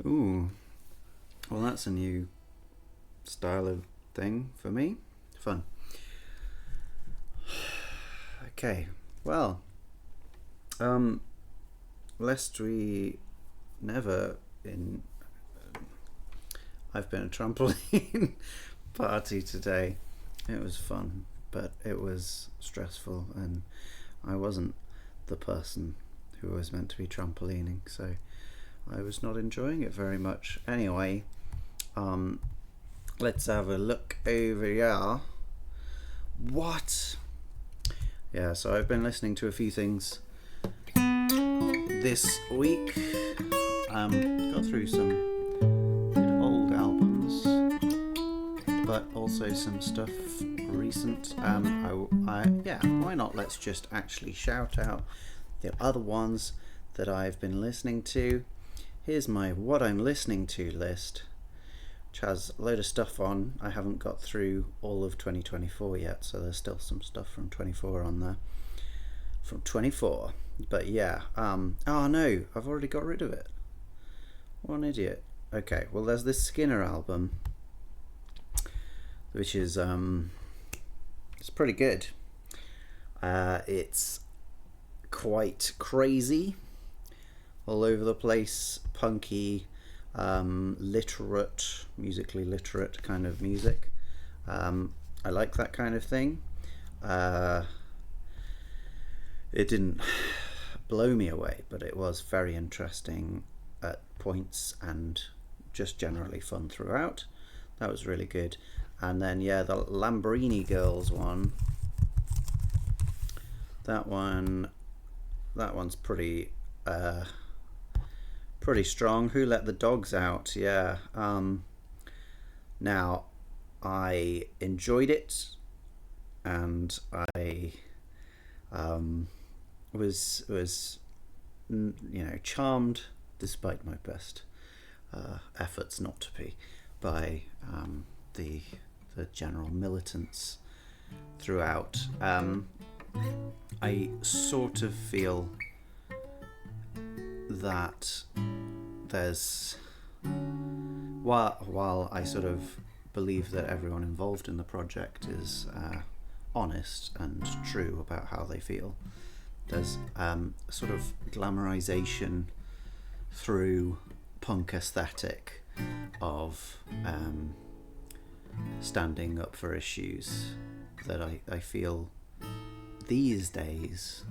Ooh, well, that's a new style of thing for me. Fun. Okay, well, lest we never in. I've been a trampoline party today. It was fun, but it was stressful, and I wasn't the person who was meant to be trampolining, so I was not enjoying it very much. Anyway, let's have a look over here. What? Yeah, so I've been listening to a few things this week. Got through some good old albums, but also some stuff recent. Why not? Let's just actually shout out the other ones that I've been listening to. Here's my what I'm listening to list, which has a load of stuff on. I haven't got through all of 2024 yet, so there's still some stuff from 24 on there. From 24. But yeah, oh no, I've already got rid of it. What an idiot. Okay, well, there's this Skinner album, which is it's pretty good. It's quite crazy, all over the place, punky, musically literate kind of music. I like that kind of thing. It didn't blow me away, but it was very interesting at points and just generally fun throughout. That was really good. And then the Lambrini Girls one. That one's pretty strong. Who Let the Dogs Out? Yeah. Now, I enjoyed it, and I was charmed, despite my best efforts not to be, by the general militance throughout. I sort of feel that there's, while I sort of believe that everyone involved in the project is honest and true about how they feel, there's sort of glamorization through punk aesthetic of standing up for issues that I feel these days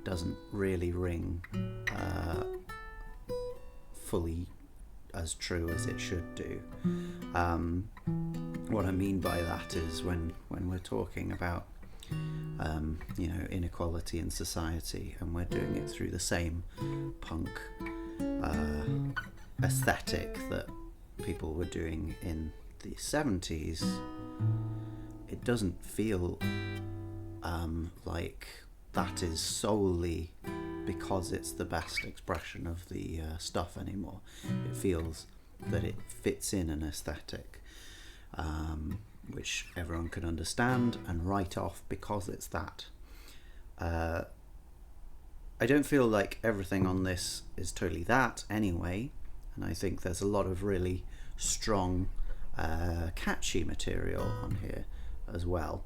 doesn't really ring fully as true as it should do. What I mean by that is when we're talking about inequality in society, and we're doing it through the same punk aesthetic that people were doing in the 70s, it doesn't feel like that is solely because it's the best expression of the stuff anymore. It feels that it fits in an aesthetic which everyone can understand and write off because it's that. I don't feel like everything on this is totally that anyway, and I think there's a lot of really strong, catchy material on here as well.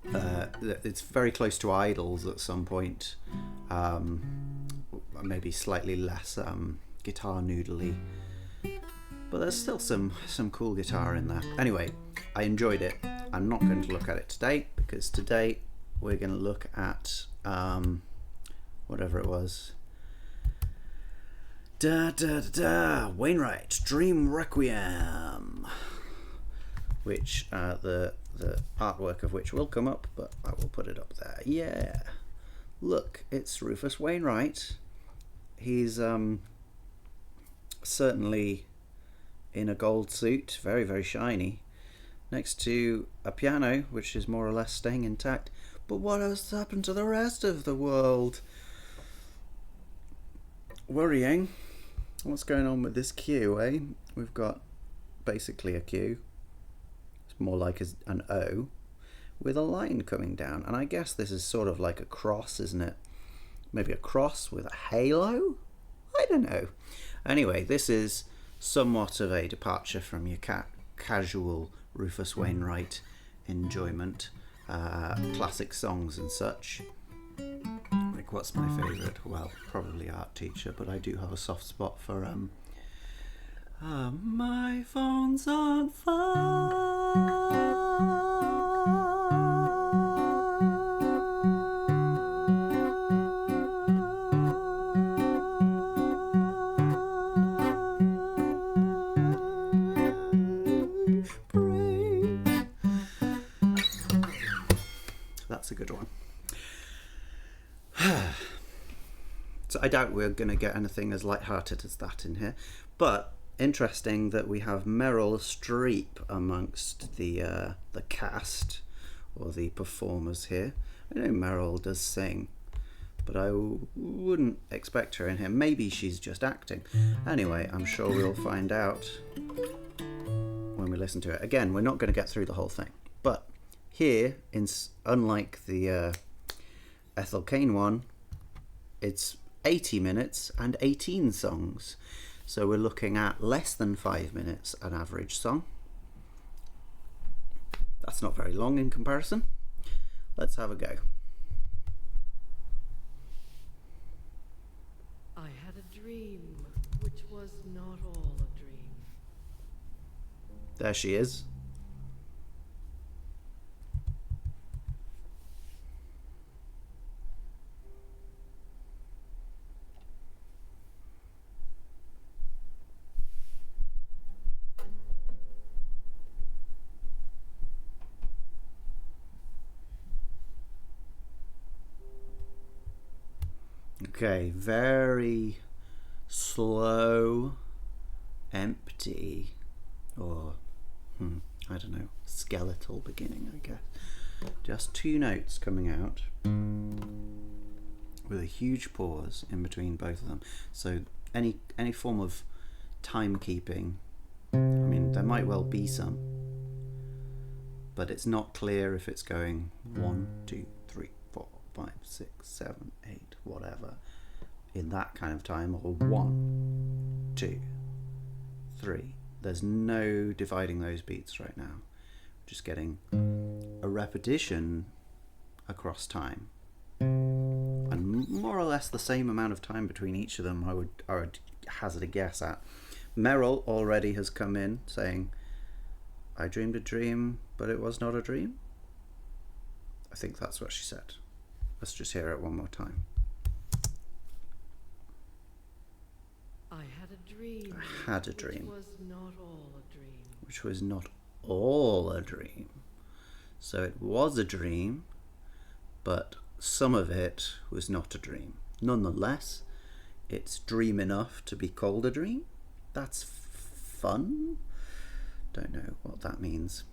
It's very close to Idols at some point, maybe slightly less guitar noodly, but there's still some cool guitar in there. Anyway, I enjoyed it. I'm not going to look at it today, because today we're going to look at whatever it was. Wainwright Dream Requiem, which the artwork of which will come up, but I will put it up there. Yeah, look, it's Rufus Wainwright. He's certainly in a gold suit, very, very shiny, next to a piano which is more or less staying intact. But what has happened to the rest of the world? Worrying. What's going on with this Q, eh? We've got basically a Q. It's more like an O with a line coming down, and I guess this is sort of like a cross, isn't it? Maybe a cross with a halo? I don't know. Anyway, this is somewhat of a departure from your casual Rufus Wainwright enjoyment, classic songs and such. Like, what's my favourite? Well, probably Art Teacher, but I do have a soft spot for my phone's on fire. That's a good one. So I doubt we're going to get anything as light-hearted as that in here, but interesting that we have Meryl Streep amongst the cast or the performers here. I know Meryl does sing, but I wouldn't expect her in here. Maybe she's just acting. Anyway, I'm sure we'll find out when we listen to it. Again, we're not going to get through the whole thing, but here, unlike the Ethel Cain one, it's 80 minutes and 18 songs. So we're looking at less than 5 minutes an average song. That's not very long in comparison. Let's have a go. I had a dream, which was not all a dream. There she is. Okay, very slow, empty, or I don't know, skeletal beginning, I guess. Just two notes coming out with a huge pause in between both of them. So any form of timekeeping, I mean, there might well be some, but it's not clear if it's going 1, 2, 3, 4, 5, 6, 7, 8, whatever, in that kind of time, or 1, 2, 3. There's no dividing those beats right now. Just getting a repetition across time, and more or less the same amount of time between each of them. I would hazard a guess at. Meryl already has come in saying, "I dreamed a dream, but it was not a dream." I think that's what she said. Let's just hear it one more time. I had a dream. I had a dream. Which was not all a dream. Which was not all a dream. So it was a dream, but some of it was not a dream. Nonetheless, it's dream enough to be called a dream. That's fun. Don't know what that means.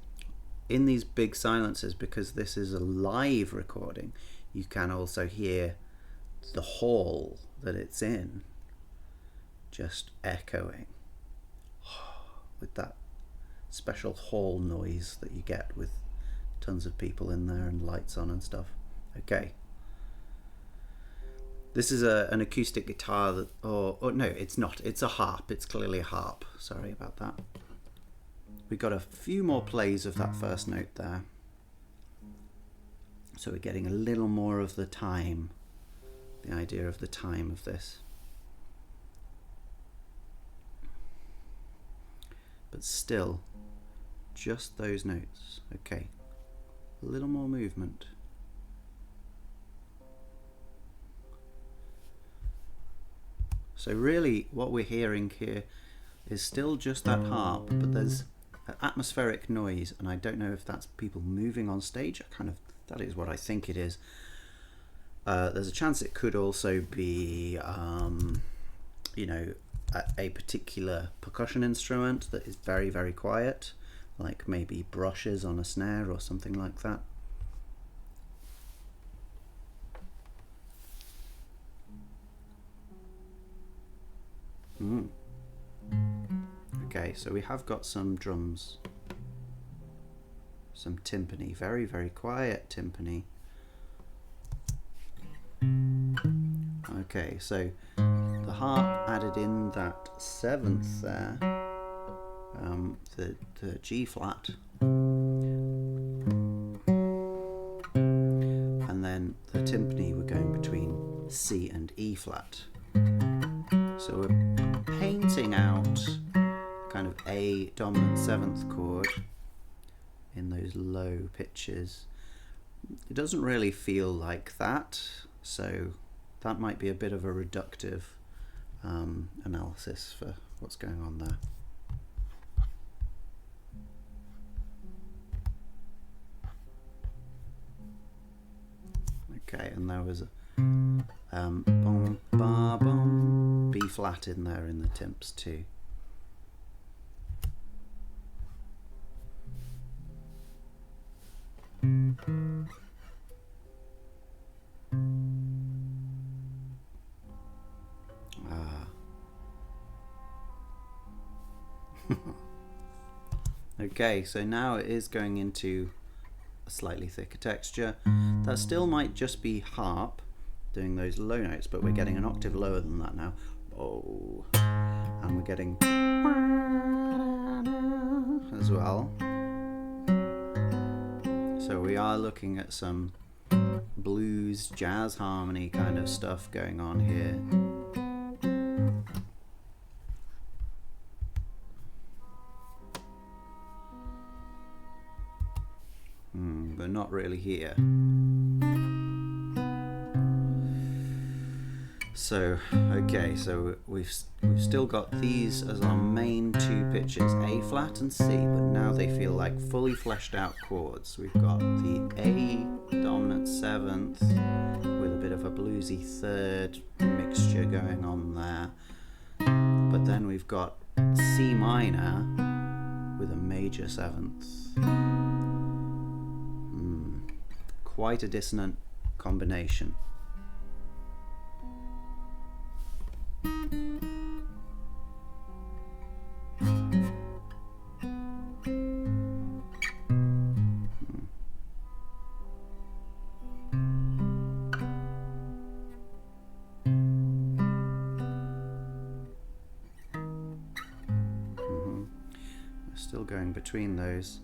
In these big silences, because this is a live recording, you can also hear the hall that it's in just echoing with that special hall noise that you get with tons of people in there and lights on and stuff. Okay, This is an acoustic guitar that, or no, it's not. It's a harp. It's clearly a harp. Sorry about that. We got a few more plays of that first note there. So we're getting a little more of the time, the idea of the time of this. But still, just those notes. Okay, a little more movement. So really what we're hearing here is still just that harp, but there's an atmospheric noise, and I don't know if that's people moving on stage. That is what I think it is. There's a chance it could also be, you know, a particular percussion instrument that is very, very quiet, like maybe brushes on a snare or something like that. Okay, so we have got some drums, some timpani, very, very quiet timpani. Okay, so the harp added in that seventh there, the G flat, and then the timpani were going between C and E flat. So we're painting out kind of a dominant seventh chord in those low pitches. It doesn't really feel like that, so that might be a bit of a reductive analysis for what's going on there. Okay, and there was a bom, ba, bom, B flat in there in the timps too. Okay, so now it is going into a slightly thicker texture. That still might just be harp doing those low notes, but we're getting an octave lower than that now. Oh, and we're getting as well. So we are looking at some blues, jazz harmony kind of stuff going on here. But not really here. So, okay, so we've still got these as our main two pitches, A flat and C, but now they feel like fully fleshed out chords. We've got the A dominant seventh with a bit of a bluesy third mixture going on there. But then we've got C minor with a major seventh. Quite a dissonant combination. Still going between those.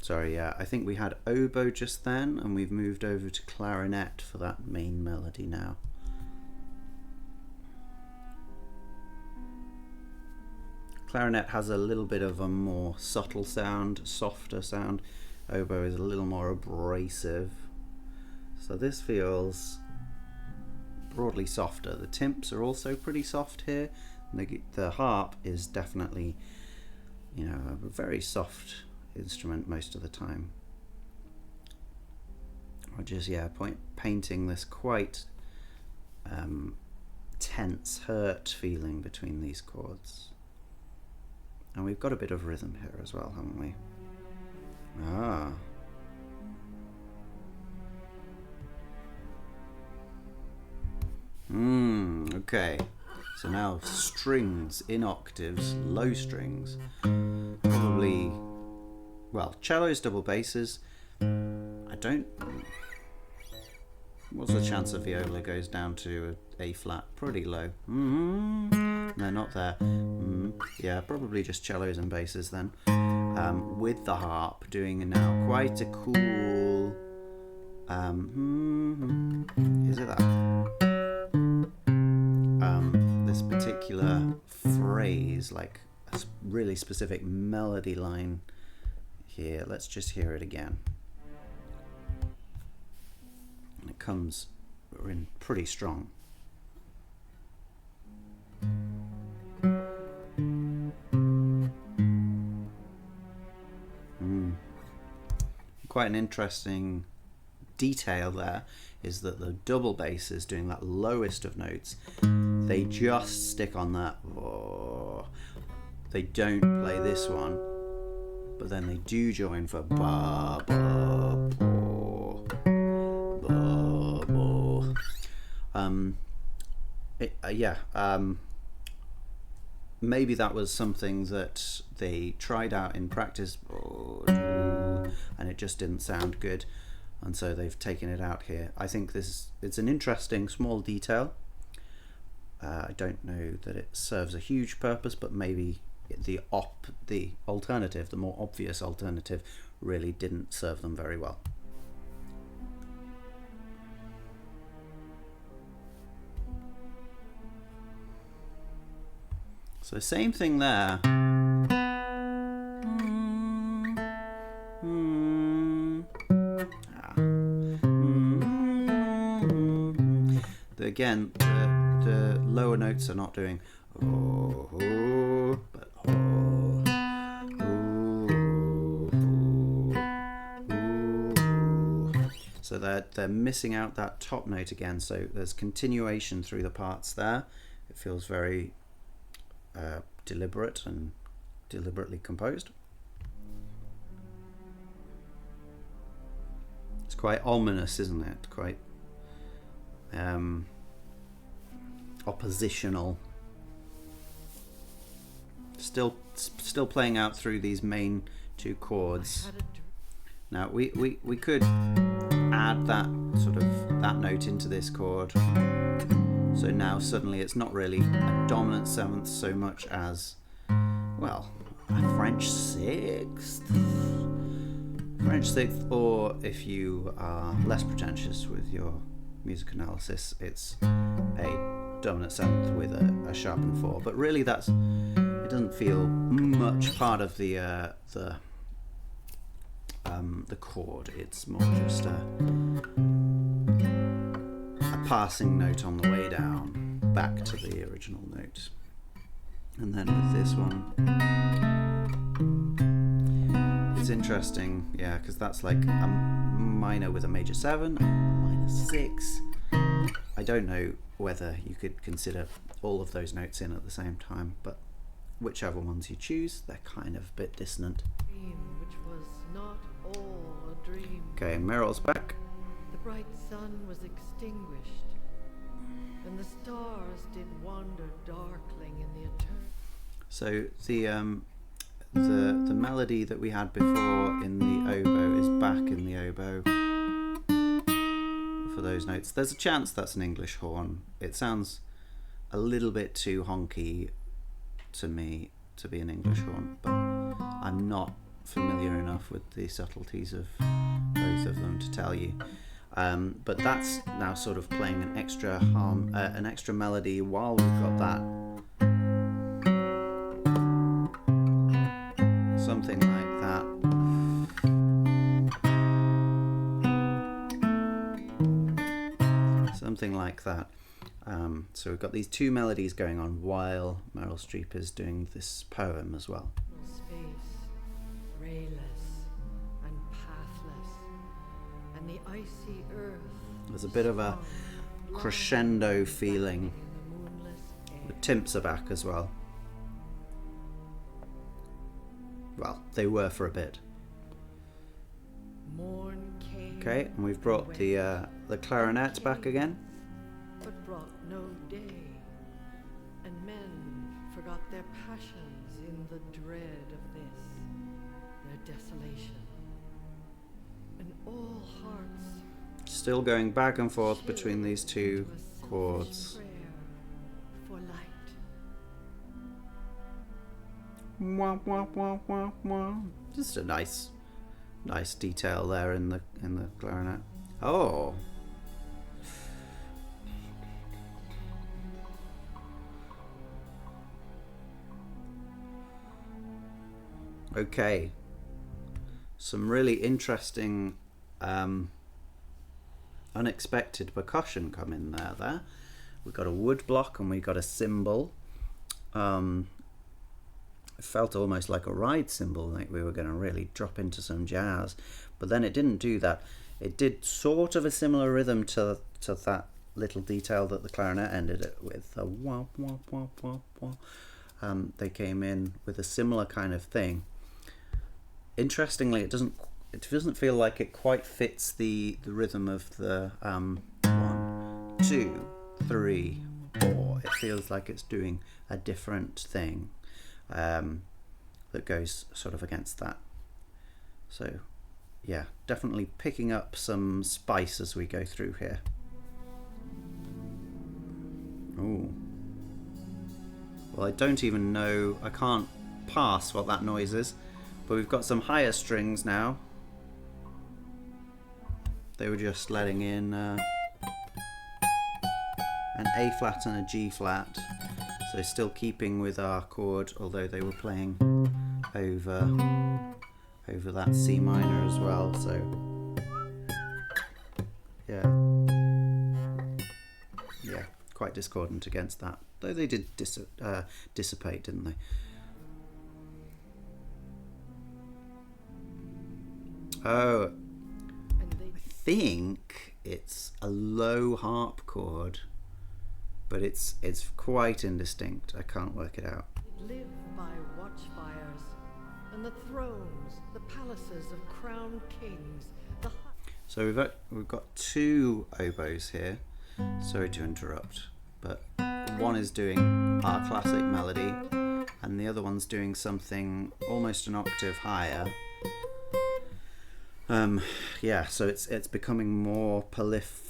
Sorry, yeah, I think we had oboe just then, and we've moved over to clarinet for that main melody now. Clarinet has a little bit of a more subtle sound, softer sound. Oboe is a little more abrasive. So this feels broadly softer. The timps are also pretty soft here. The harp is definitely, you know, a very soft instrument most of the time. Or just, yeah, painting this quite tense, hurt feeling between these chords. And we've got a bit of rhythm here as well, haven't we? Ah. Okay. So now strings in octaves, low strings. Probably, well, cellos, double basses. I don't... What's the chance a viola goes down to A flat? Pretty low. No, not there. Yeah, probably just cellos and basses then. With the harp doing now quite a cool. Is it that? This particular phrase, like a really specific melody line here. Let's just hear it again. And it comes in pretty strong. Quite an interesting detail there is that the double basses doing that lowest of notes, they just stick on that. Oh, they don't play this one, but then they do join for ba ba bo ba bo. Maybe that was something that they tried out in practice, and it just didn't sound good, and so they've taken it out here. I think it's an interesting small detail. I don't know that it serves a huge purpose, but maybe the alternative, the more obvious alternative, really didn't serve them very well. So same thing there. Again, the lower notes are not doing but so they're missing out that top note again. So there's continuation through the parts there. It feels very deliberate and deliberately composed. It's quite ominous, isn't it? Quite oppositional. Still playing out through these main two chords. Now we could add that sort of that note into this chord. So now suddenly it's not really a dominant seventh so much as, well, a French sixth. French sixth, or if you are less pretentious with your music analysis, it's a dominant seventh with a sharpened four. But really, it doesn't feel much part of the chord. It's more just a passing note on the way down back to the original note. And then with this one, it's interesting, yeah, because that's like a minor with a major 7, a minor 6. I don't know whether you could consider all of those notes in at the same time, but whichever ones you choose, they're kind of a bit dissonant. Which was not all a dream. Okay, Meryl's back. The bright sun was extinguished, and the stars did wander darkling in the eternity. So the melody that we had before in the oboe is back in the oboe for those notes. There's a chance that's an English horn. It sounds a little bit too honky to me to be an English horn, but I'm not familiar enough with the subtleties of both of them to tell you. But that's now sort of playing an extra melody while we've got that. Something like that. Something like that. So we've got these two melodies going on while Meryl Streep is doing this poem as well. Space, rayless and pathless, and the icy earth. There's a bit of a crescendo feeling. The timps are back as well. Well, they were for a bit. Okay, and we've brought the clarinet back again. But brought no day, and men forgot their passions in the dread of this, their desolation. And all hearts Still going back and forth between these two To a chords. prayer for light. Wah, wah, wah, wah, wah. Just a nice detail there in the clarinet. Oh. Okay. Some really interesting unexpected percussion come in there. We've got a wood block and we've got a cymbal. It felt almost like a ride cymbal, like we were going to really drop into some jazz, but then it didn't do that. It did sort of a similar rhythm to that little detail that the clarinet ended it with. Wah, wah, wah, wah, wah. They came in with a similar kind of thing. Interestingly, it doesn't feel like it quite fits the rhythm of the 1, 2, 3, 4. It feels like it's doing a different thing that goes sort of against that. So yeah, definitely picking up some spice as we go through here. Ooh. Well, I don't even know, I can't pass what that noise is, but we've got some higher strings now. They were just letting in an A flat and a G flat, so still keeping with our chord, although they were playing over that C minor as well. So yeah, quite discordant against that, though they did dissipate, didn't they? Oh, I think it's a low harp chord, but it's quite indistinct. I can't work it out. Live by watchfires, and the thrones, the palaces of crowned kings, the So we've got two oboes here. Sorry to interrupt, but one is doing our classic melody, and the other one's doing something almost an octave higher. Yeah, so it's becoming more polyphonous.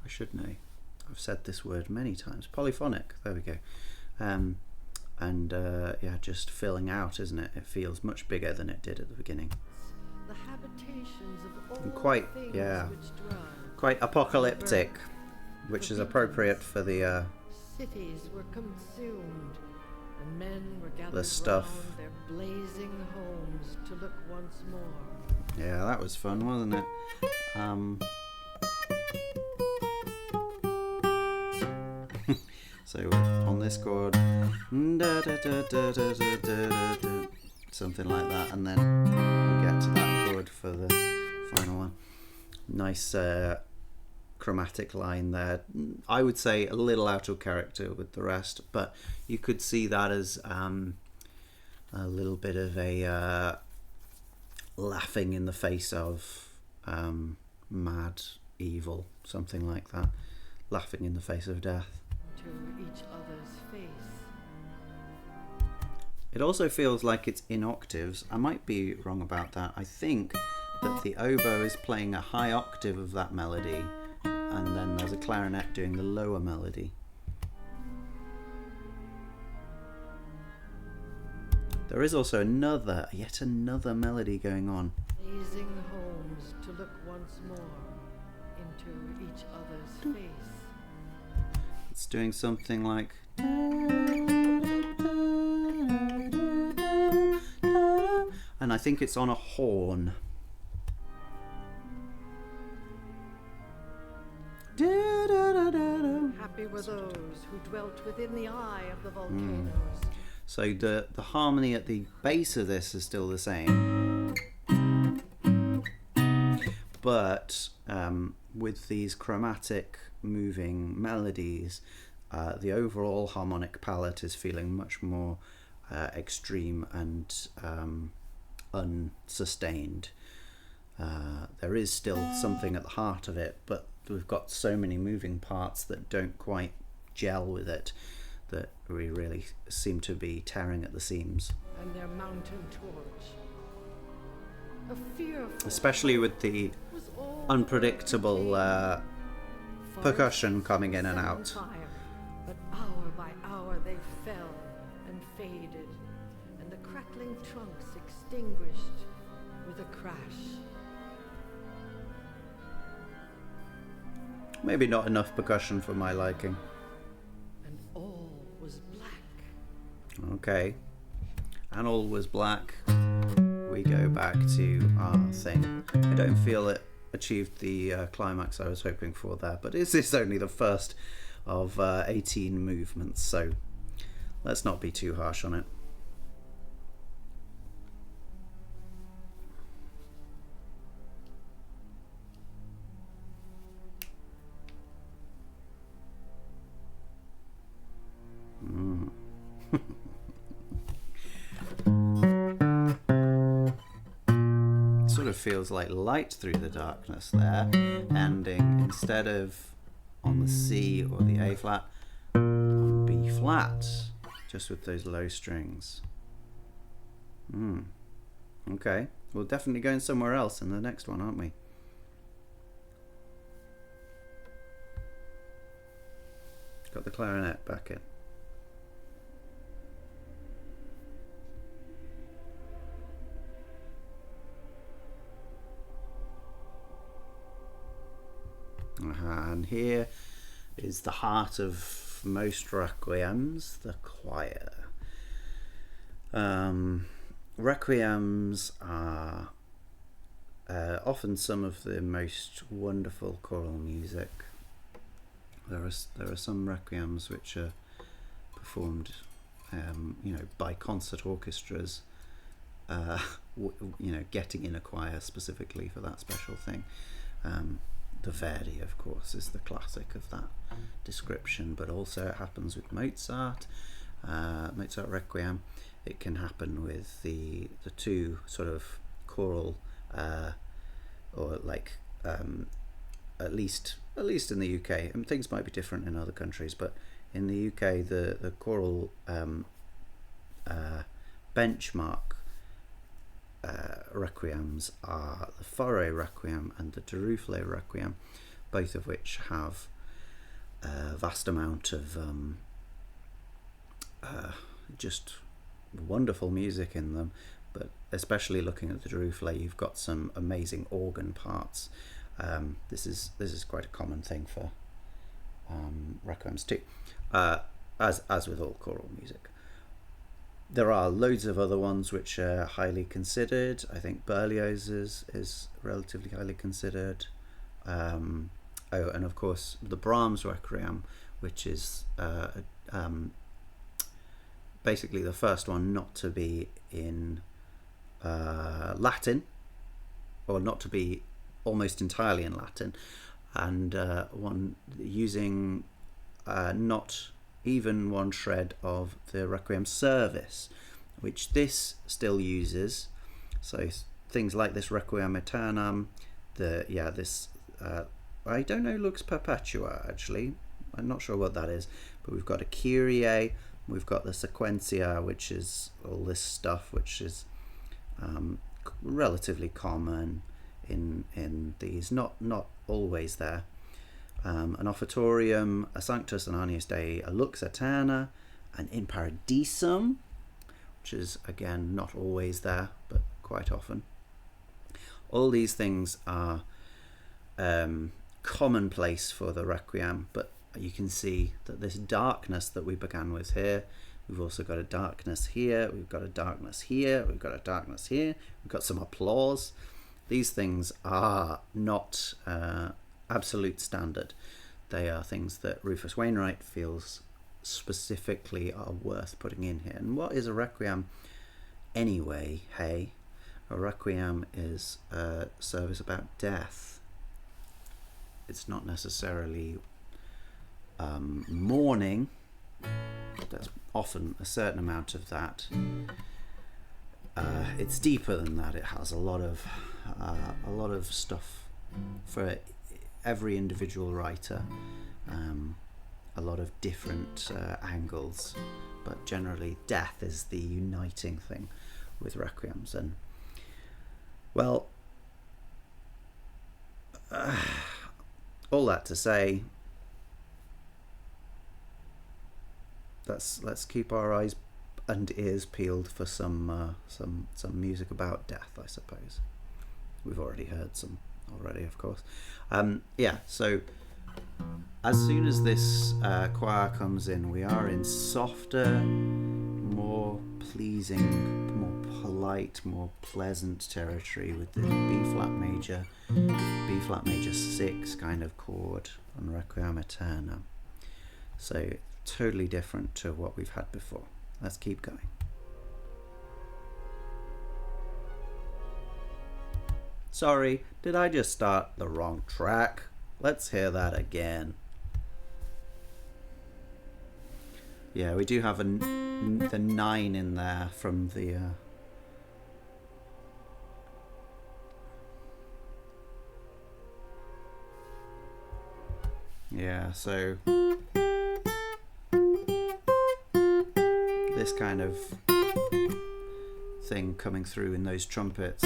I should know. I've said this word many times. Polyphonic. There we go. Yeah, just filling out, isn't it? It feels much bigger than it did at the beginning. the habitations of all And quite, things yeah, which dwell. quite apocalyptic, which is appropriate for the Cities were consumed, and men were gathered the stuff. round their blazing homes to look once more. Yeah, that was fun, wasn't it? So on this chord, something like that, and then we get to that chord for the final one. Nice chromatic line there. I would say a little out of character with the rest, but you could see that as a little bit of a laughing in the face of mad evil, something like that. Laughing in the face of death. To each other's face. It also feels like it's in octaves. I might be wrong about that. I think that the oboe is playing a high octave of that melody, and then there's a clarinet doing the lower melody. There is also yet another melody going on. Blazing homes to look once more into each other's face. It's doing something like, and I think it's on a horn. Happy were those who dwelt within the eye of the volcanoes. So the harmony at the base of this is still the same, but with these chromatic moving melodies, the overall harmonic palette is feeling much more extreme and unsustained. There is still something at the heart of it, but we've got so many moving parts that don't quite gel with it, that we really seem to be tearing at the seams. And their mountain torch. a fearful especially with the was all unpredictable percussion forests coming in and set on out. fire, but hour by hour they fell and faded, and the crackling trunks extinguished with a crash. Maybe not enough percussion for my liking. And all was black. Okay. And all was black. We go back to our thing. I don't feel it achieved the climax I was hoping for there, but this is only the first of 18 movements, so let's not be too harsh on it. Sort of feels like light through the darkness there, ending instead of on the C or the A flat, on B flat, just with those low strings. Okay, we're definitely going somewhere else in the next one, aren't we? Got the clarinet back in. And here is the heart of most requiems, the choir. Requiems are often some of the most wonderful choral music. There are some requiems which are performed, by concert orchestras. Getting in a choir specifically for that special thing. The Verdi, of course, is the classic of that description, but also it happens with Mozart, Mozart Requiem. It can happen with the two sort of choral, or like at least in the UK. And things might be different in other countries, but in the UK, the choral benchmark requiems are the Fauré Requiem and the de Rufus Requiem, both of which have a vast amount of just wonderful music in them, but especially looking at the de Rufus, you've got some amazing organ parts. This is quite a common thing for requiems too, as with all choral music. There are loads of other ones which are highly considered. I think Berlioz is relatively highly considered. And of course the Brahms Requiem, which is basically the first one not to be in Latin, or not to be almost entirely in Latin, and one using not even one shred of the Requiem service, which this still uses. So things like this Requiem aeternam, I don't know, Lux Perpetua actually, I'm not sure what that is, but we've got a Kyrie, we've got the Sequentia, which is all this stuff which is relatively common in these, not always there. An offertorium, a Sanctus and Agnus Dei, a Lux Aeterna, an In Paradisum, which is again not always there, but quite often. All these things are commonplace for the Requiem, but you can see that this darkness that we began with here, we've also got a darkness here, we've got a darkness here, we've got a darkness here, we've got some applause. These things are not absolute standard. They are things that Rufus Wainwright feels specifically are worth putting in here. And what is a requiem anyway? Hey, a requiem is a service about death. It's not necessarily mourning. There's often a certain amount of that. It's deeper than that. It has a lot of stuff for every individual writer, a lot of different angles, but generally death is the uniting thing with requiems. And Well, all that to say, let's keep our eyes and ears peeled for some music about death, I suppose. We've already heard some already, of course. Yeah, so as soon as this choir comes in, we are in softer, more pleasing, more polite, more pleasant territory with the B flat major 6 kind of chord on Requiem aeternam. So totally different to what we've had before. Let's keep going. Sorry, did I just start the wrong track? Let's hear that again. Yeah, we do have the 9 in there from the yeah, so this kind of thing coming through in those trumpets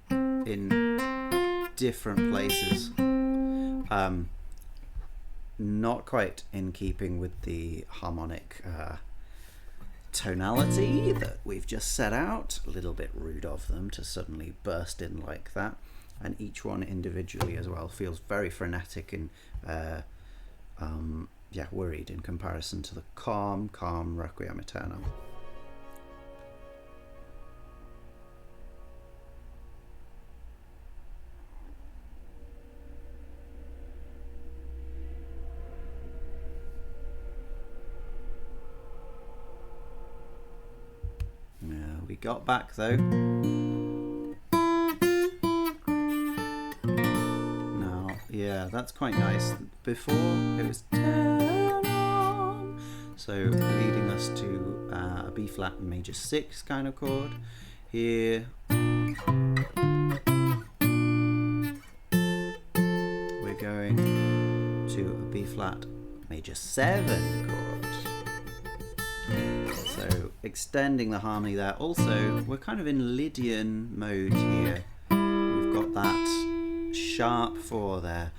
in different places, not quite in keeping with the harmonic tonality that we've just set out. A little bit rude of them to suddenly burst in like that, and each one individually as well feels very frenetic and yeah, worried in comparison to the calm Requiem aeternam. We got back though. Now, yeah, that's quite nice. Before it was turn on, so leading us to a B flat major 6 kind of chord. Here we're going to a B flat major 7 chord. So extending the harmony there. Also, we're kind of in Lydian mode here. We've got that sharp 4 there.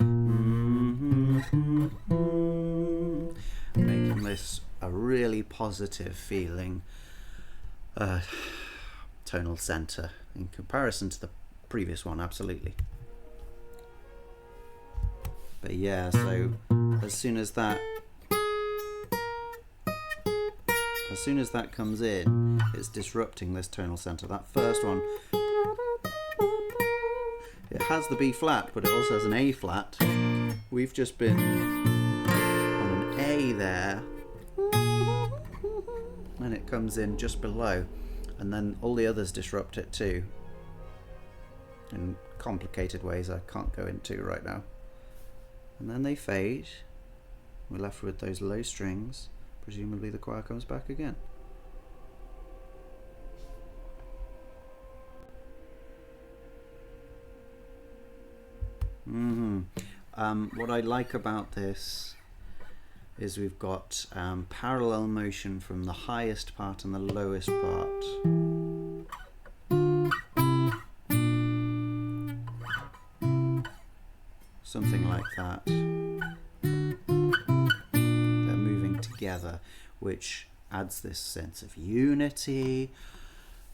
Making this a really positive feeling tonal center in comparison to the previous one, absolutely. But yeah, so as soon as that comes in, it's disrupting this tonal center. That first one, it has the B flat, but it also has an A flat. We've just been on an A there, and it comes in just below, and then all the others disrupt it too, in complicated ways I can't go into right now. And then they fade. We're left with those low strings. Presumably the choir comes back again. What I like about this is we've got parallel motion from the highest part and the lowest part. Something like that. They're moving together, which adds this sense of unity,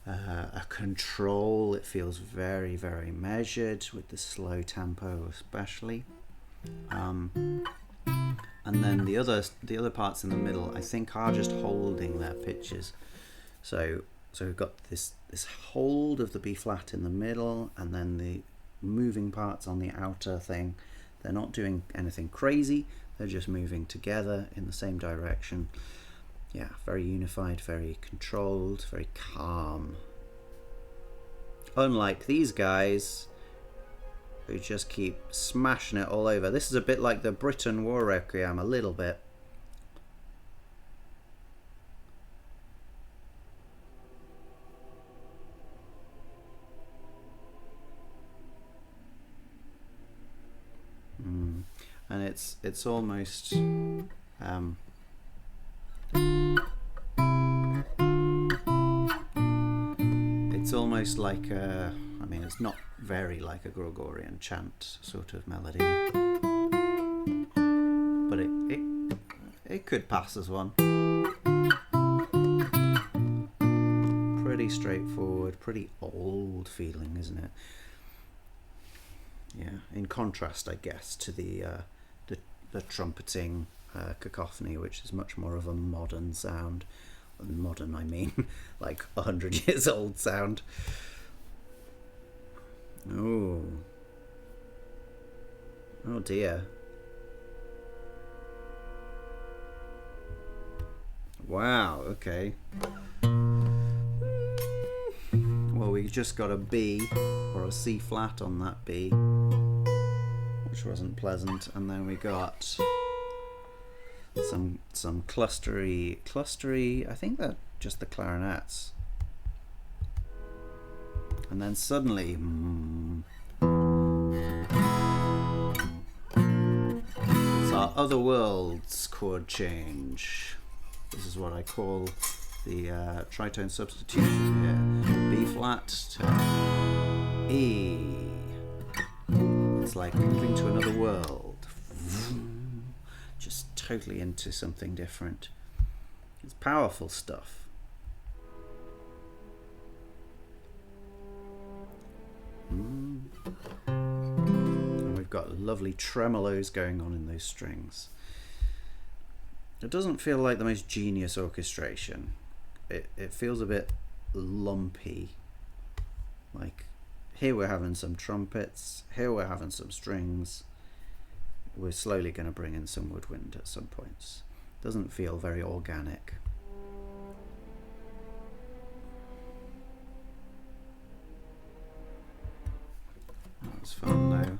a control. It feels very, very measured with the slow tempo especially. And then the other parts in the middle I think are just holding their pitches. So we've got this hold of the B flat in the middle, and then the moving parts on the outer thing. They're not doing anything crazy, they're just moving together in the same direction. Yeah, very unified, very controlled, very calm. Unlike these guys who just keep smashing it all over. This is a bit like the Britain War Requiem, a little bit. And it's almost It's almost like a, I mean, it's not very like a Gregorian chant sort of melody, but it could pass as one. Pretty straightforward, pretty old feeling, isn't it? Yeah. In contrast, I guess, to the trumpeting cacophony, which is much more of a modern sound. Modern, I mean, like 100 years old sound. Oh dear. Wow, okay. Well, we just got a B or a C flat on that B, which wasn't pleasant, and then we got some clustery, I think they're just the clarinets. And then suddenly it's our other worlds chord change. This is what I call the tritone substitution here. B flat to E. It's like moving to another world. Just totally into something different. It's powerful stuff. And we've got lovely tremolos going on in those strings. It doesn't feel like the most genius orchestration. It feels a bit lumpy. Like, here we're having some trumpets, here we're having some strings. We're slowly going to bring in some woodwind at some points. Doesn't feel very organic. That was fun though.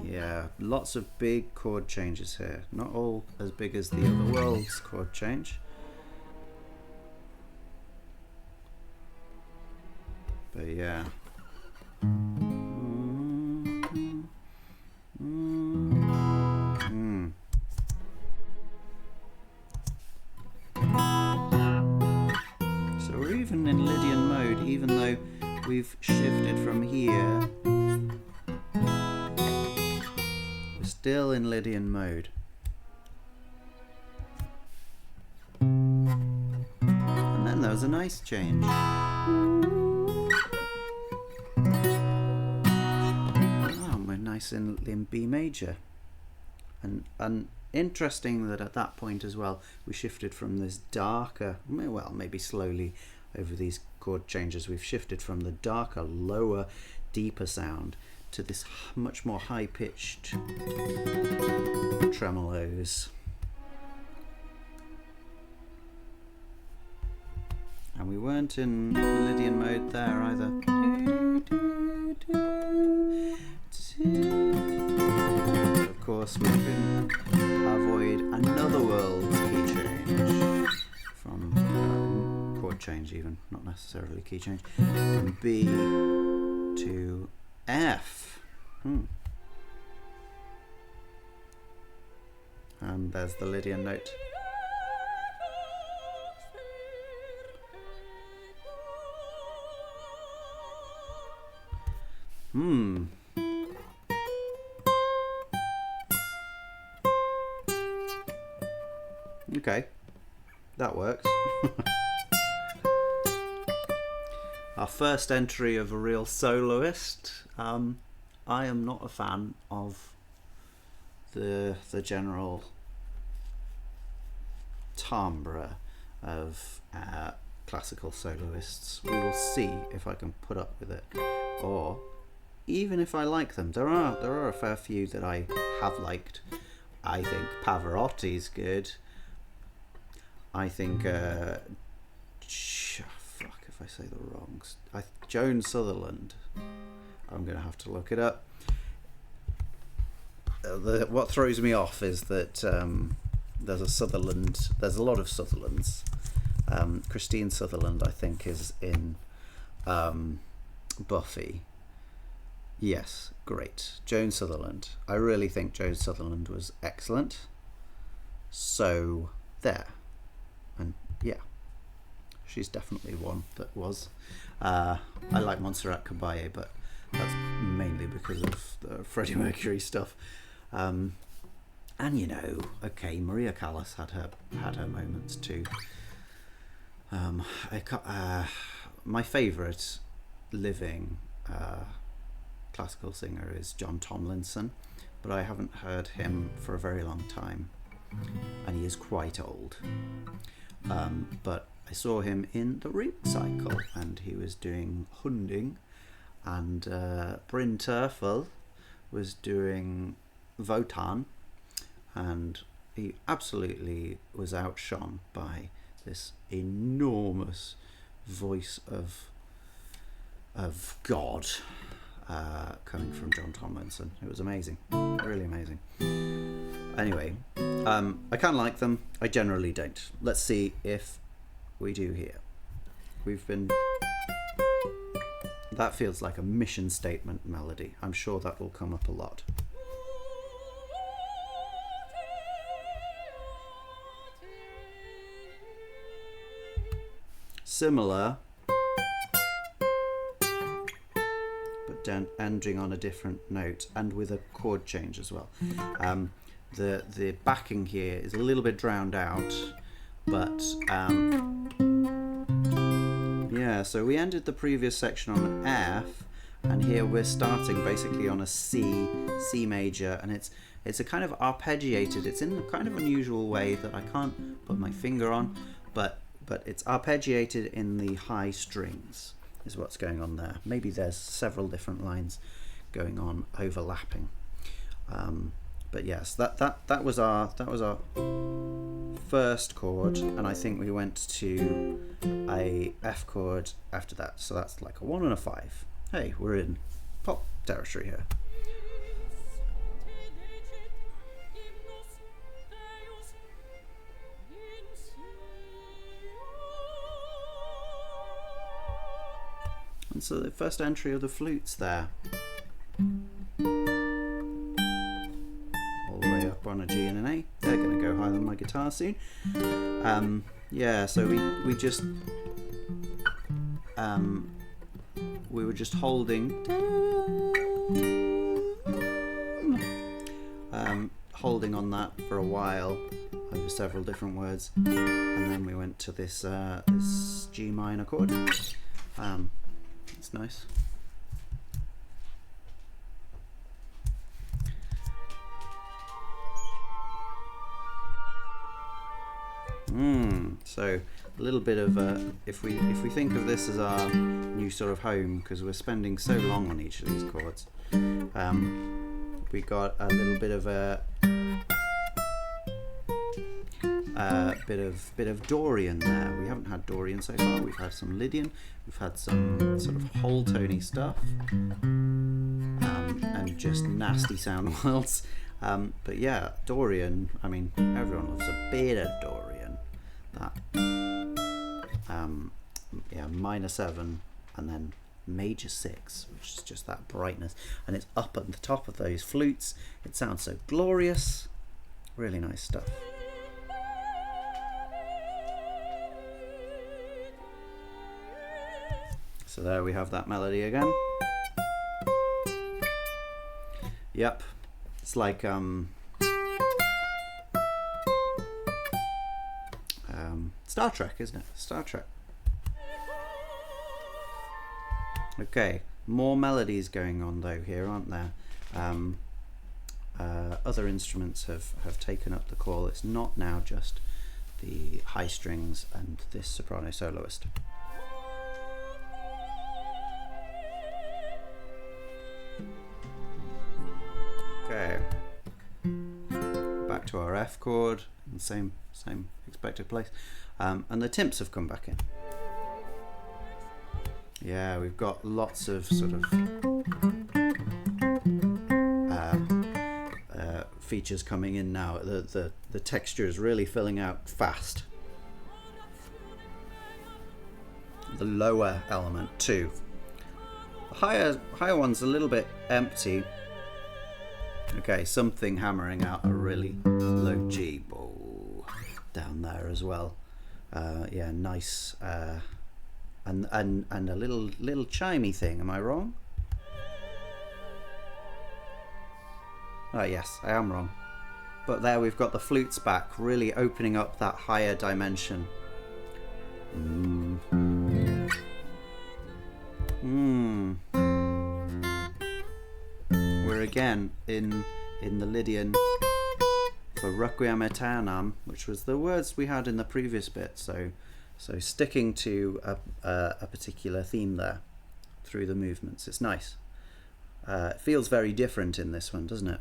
Yeah, lots of big chord changes here. Not all as big as the other world's chord change. But yeah. So we're even in Lydian mode, even though we've shifted from here. We're still in Lydian mode. And then there was a nice change. Nice in B major, and interesting that at that point as well we shifted from this darker, well, maybe slowly over these chord changes, we've shifted from the darker, lower, deeper sound to this much more high-pitched tremolos. And we weren't in Lydian mode there either. Of course, we can avoid another world's key change from chord change, even not necessarily key change, from B to F. And there's the Lydian note. Okay, that works. Our first entry of a real soloist. I am not a fan of the general timbre of classical soloists. We will see if I can put up with it, or even if I like them. There are a fair few that I have liked. I think Pavarotti's good. I think fuck if I say the wrongs. Joan Sutherland. I'm gonna have to look it up. What throws me off is that there's a Sutherland. There's a lot of Sutherlands. Christine Sutherland, I think, is in Buffy. Yes, great. Joan Sutherland. I really think Joan Sutherland was excellent. So there, and yeah, she's definitely one that was. I like Montserrat Caballé, but that's mainly because of the Freddie Mercury stuff. And you know, okay, Maria Callas had her moments too. My favourite living classical singer is John Tomlinson, but I haven't heard him for a very long time, and he is quite old. But I saw him in the Ring Cycle, and he was doing Hunding, and Bryn Terfel was doing Wotan, and he absolutely was outshone by this enormous voice of God coming from John Tomlinson. It was amazing, really amazing. Anyway, I kind of like them. I generally don't. Let's see if we do here. That feels like a mission statement melody. I'm sure that will come up a lot. Similar, but then ending on a different note and with a chord change as well. The backing here is a little bit drowned out, but yeah, so we ended the previous section on an F, and here we're starting basically on a C major, and it's a kind of arpeggiated, it's in a kind of unusual way that I can't put my finger on, but it's arpeggiated in the high strings is what's going on there. Maybe there's several different lines going on overlapping. But yes, that was our first chord, and I think we went to a F chord after that. So that's like a 1 and a 5. Hey, we're in pop territory here. And so the first entry of the flutes there. All the way up on a G and an A. They're going to go higher than my guitar soon. Yeah, so we just... we were just holding... holding on that for a while over several different words. And then we went to this, this G minor chord. It's nice. So a little bit of if we think of this as our new sort of home, because we're spending so long on each of these chords, we got a little bit of a bit of Dorian there. We haven't had Dorian so far. We've had some Lydian, we've had some sort of whole tony stuff, and just nasty sound worlds. But yeah, Dorian, I mean, everyone loves a bit of Dorian. That yeah, minor 7 and then major 6, which is just that brightness, and it's up at the top of those flutes. It sounds so glorious. Really nice stuff. So there we have that melody again. Yep, it's like Star Trek, isn't it? Star Trek. Okay, more melodies going on though here, aren't there? Other instruments have taken up the call. It's not now just the high strings and this soprano soloist. Okay, back to our F chord in the same expected place, and the timps have come back in. Yeah, we've got lots of sort of features coming in now. The texture is really filling out fast. The lower element too. The higher one's a little bit empty. Okay, something hammering out a really low G. Oh, down there as well. Yeah, nice. And a little chimey thing. Am I wrong? Oh yes, I am wrong. But there we've got the flutes back, really opening up that higher dimension. We're again in the Lydian for Requiem aeternam, which was the words we had in the previous bit. So sticking to a particular theme there through the movements. It's nice. It feels very different in this one, doesn't it?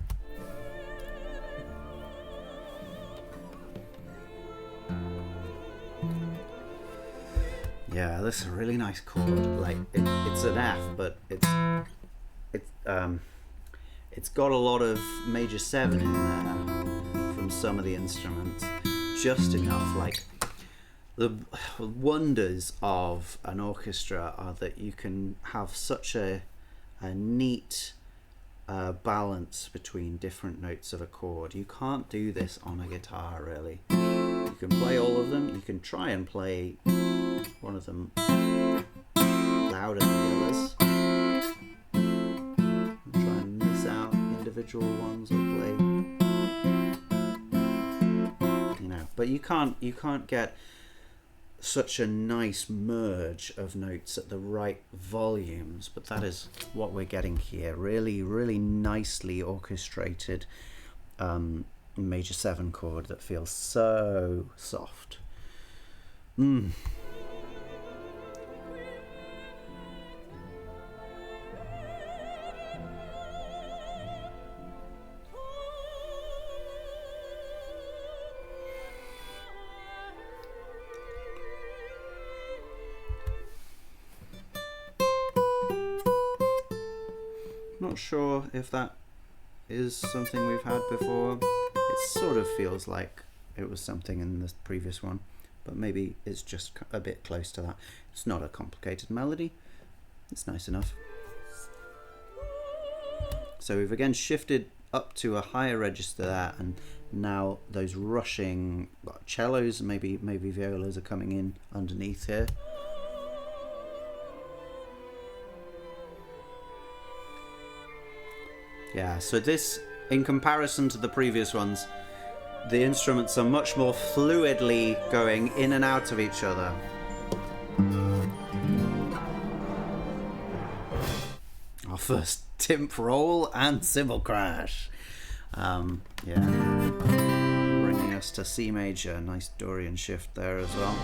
Yeah, this is a really nice chord. Like it's an F, but it's got a lot of major 7 in there from some of the instruments, just enough. Like the wonders of an orchestra are that you can have such a neat balance between different notes of a chord. You can't do this on a guitar, really. You can play all of them. You can try and play one of them louder than the others. And try and miss out individual ones or play, but you can't get such a nice merge of notes at the right volumes. But that is what we're getting here. Really, really nicely orchestrated major 7 chord that feels so soft. Not sure if that is something we've had before. It sort of feels like it was something in the previous one, but maybe it's just a bit close to that. It's not a complicated melody. It's nice enough. So we've again shifted up to a higher register there, and now those rushing cellos, maybe violas are coming in underneath here. Yeah, so this, in comparison to the previous ones, the instruments are much more fluidly going in and out of each other. Our first timp roll and cymbal crash. Yeah, bringing us to C major. Nice Dorian shift there as well.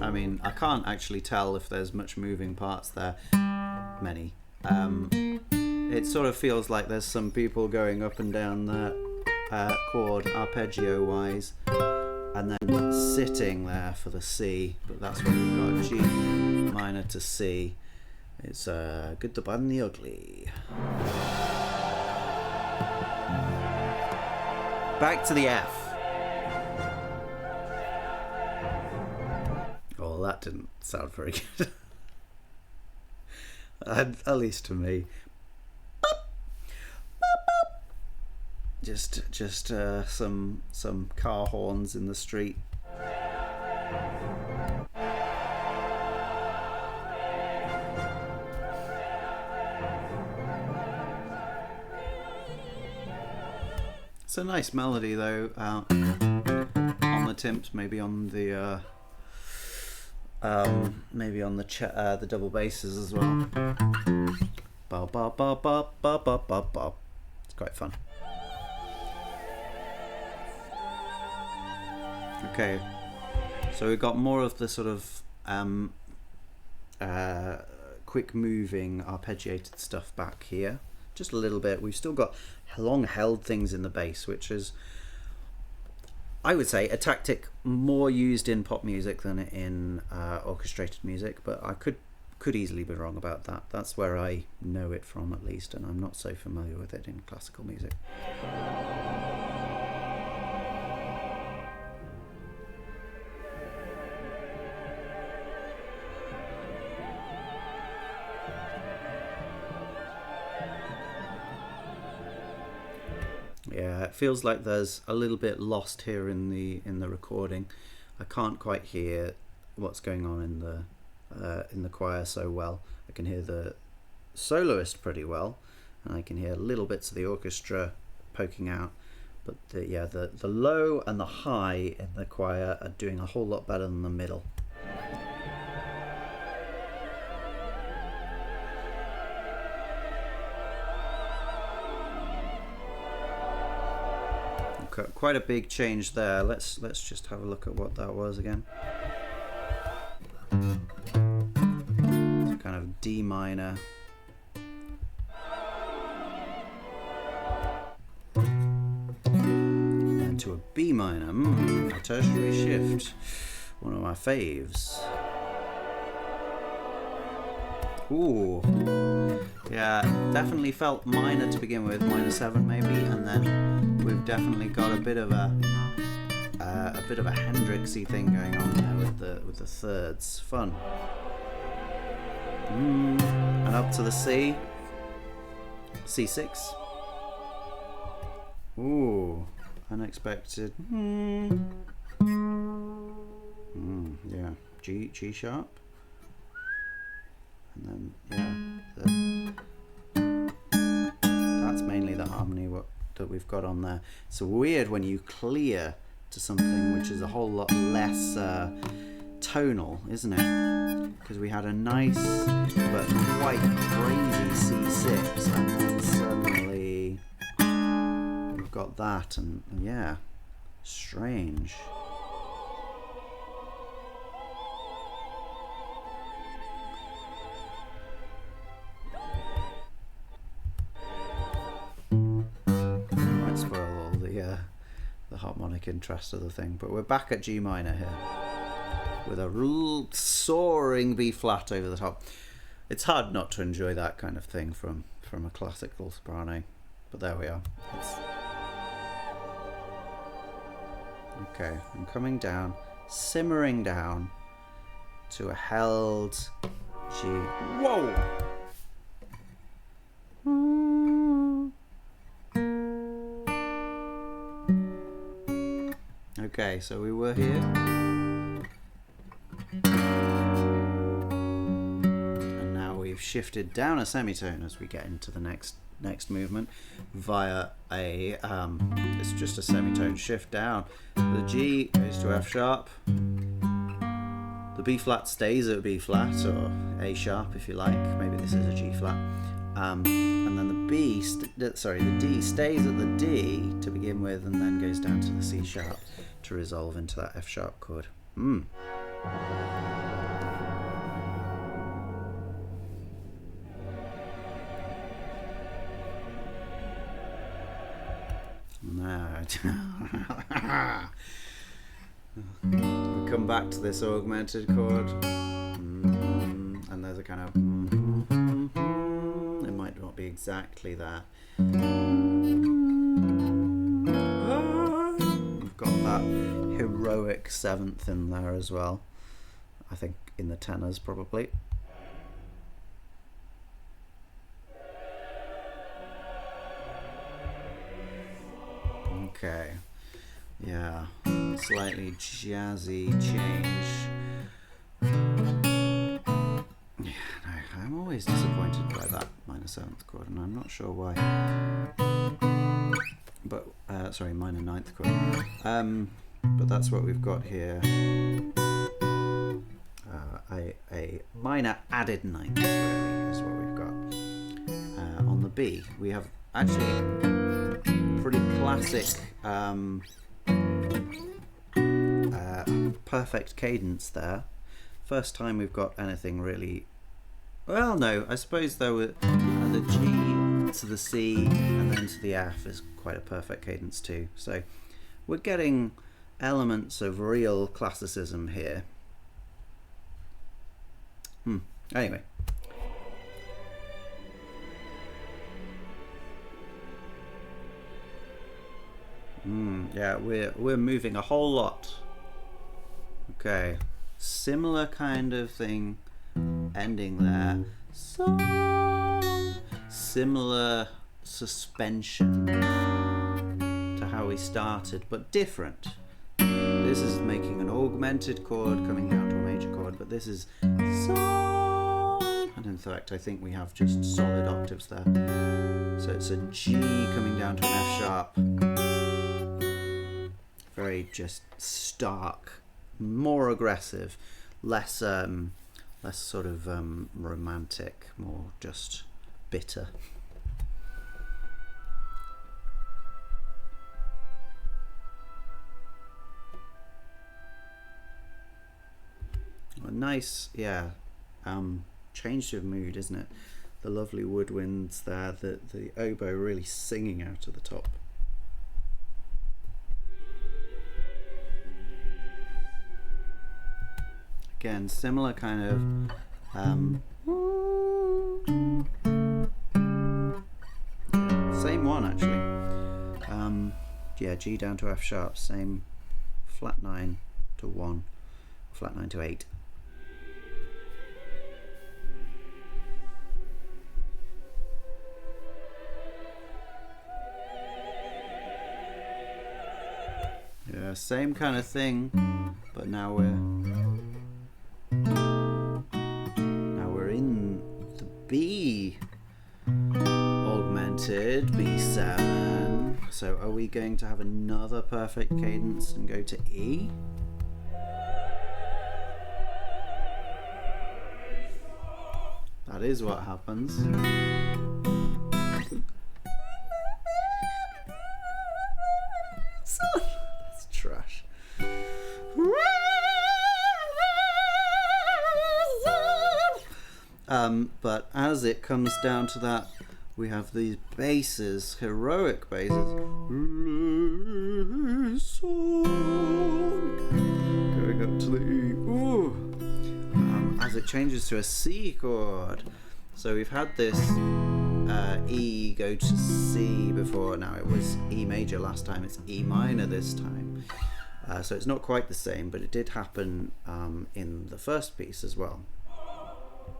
I mean, I can't actually tell if there's much moving parts there. Many. It sort of feels like there's some people going up and down that chord arpeggio wise, and then sitting there for the C. But that's what we've got. G minor to C. It's good, the bad and the ugly. Back to the F. Oh, that didn't sound very good. At least to me. Just some car horns in the street. It's a nice melody though, on the timps, maybe on the the double basses as well. Ba ba ba ba ba ba ba ba. It's quite fun. Okay, so we've got more of the sort of quick moving arpeggiated stuff back here. Just a little bit. We've still got long held things in the bass, which is, I would say, a tactic more used in pop music than in orchestrated music, but I could easily be wrong about that. That's where I know it from, at least, and I'm not so familiar with it in classical music. it feels like there's a little bit lost here in the recording. I can't quite hear what's going on in the choir so well. I can hear the soloist pretty well, and I can hear little bits of the orchestra poking out. But the low and the high in the choir are doing a whole lot better than the middle. Okay, quite a big change there. Let's just have a look at what that was again. It's kind of D minor. To a B minor, a tertiary shift, one of my faves. Ooh, yeah, definitely felt minor to begin with, minor 7 maybe, and then we've definitely got a bit of a Hendrixy thing going on there with the thirds. Fun. And up to the C, C6. Ooh. Unexpected. Yeah. G sharp. And then that's mainly the harmony that we've got on there. It's weird when you clear to something which is a whole lot less tonal, isn't it? Because we had a nice but quite crazy C6, and then suddenly got that, and yeah, strange. Might spoil all the harmonic interest of the thing, but we're back at G minor here with a soaring B flat over the top. It's hard not to enjoy that kind of thing from a classical soprano, but there we are. Okay, I'm coming down, simmering down to a held G. Whoa! Okay, so we were here. And now we've shifted down a semitone as we get into the next movement via it's just a semitone shift down. The G goes to F sharp, the B flat stays at B flat, or A sharp if you like, maybe this is a G flat, and then the the D stays at the D to begin with, and then goes down to the C sharp to resolve into that F sharp chord. We come back to this augmented chord, and there's a kind of it might not be exactly that. We've got that heroic 7th in there as well, I think in the tenors probably. Okay, yeah, slightly jazzy change. Yeah, no, I'm always disappointed by that minor 7th chord, and I'm not sure why. But sorry, minor 9th chord. But that's what we've got here. A minor added 9th really is what we've got. On the B, we have actually pretty classic perfect cadence there. First time we've got anything really, well, no, I suppose though the G to the C and then to the F is quite a perfect cadence too. So we're getting elements of real classicism here. Anyway. Yeah, we're moving a whole lot. Okay, similar kind of thing ending there. So similar suspension to how we started, but different. This is making an augmented chord coming down to a major chord, but this is so, and in fact I think we have just solid octaves there. So it's a G coming down to an F sharp. Very just stark, more aggressive, less sort of romantic, more just bitter. A nice, yeah, change of mood, isn't it? The lovely woodwinds there, the oboe really singing out of the top. Again, similar kind of same one actually. Yeah, G down to F sharp, same flat 9 to 1, flat 9 to 8. Yeah, same kind of thing, but now we're in the B augmented B7. So are we going to have another perfect cadence and go to E? That is what happens. That's trash. But as it comes down to that, we have these basses, heroic basses. Going up to the E. Ooh. As it changes to a C chord. So we've had this E go to C before. Now it was E major last time, it's E minor this time. So it's not quite the same, but it did happen in the first piece as well.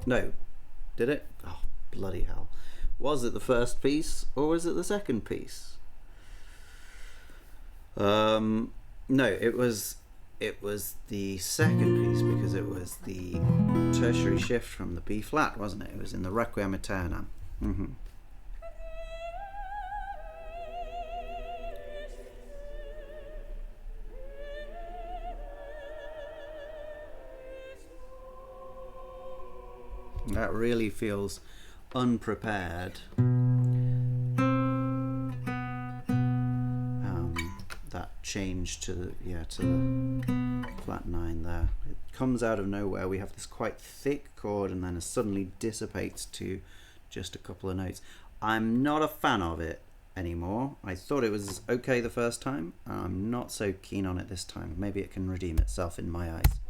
No, did it? Oh, bloody hell. Was it the first piece or was it the second piece? No, it was the second piece because it was the tertiary shift from the B flat, wasn't it? It was in the Requiem aeternam. That really feels unprepared. That change to the flat 9 there. It comes out of nowhere. We have this quite thick chord and then it suddenly dissipates to just a couple of notes. I'm not a fan of it anymore. I thought it was okay the first time. I'm not so keen on it this time. Maybe it can redeem itself in my eyes.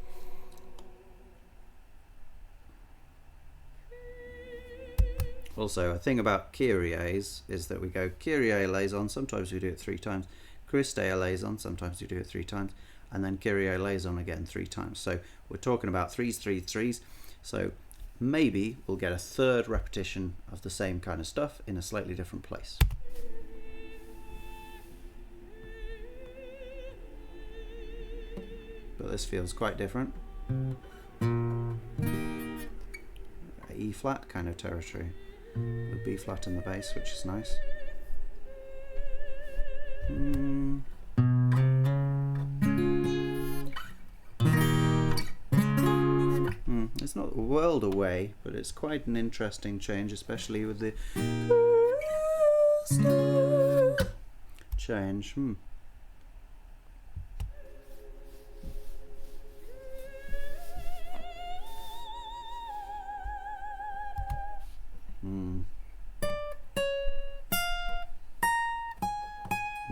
Also, a thing about Kyries is that we go Kyrie Eleison, sometimes we do it 3 times, Christe Eleison, sometimes we do it 3 times, and then Kyrie Eleison again 3 times. So we're talking about 3s, 3s, 3s. So maybe we'll get a third repetition of the same kind of stuff in a slightly different place. But this feels quite different. E flat kind of territory with B flat in the bass, which is nice. It's not a world away, but it's quite an interesting change, especially with the change.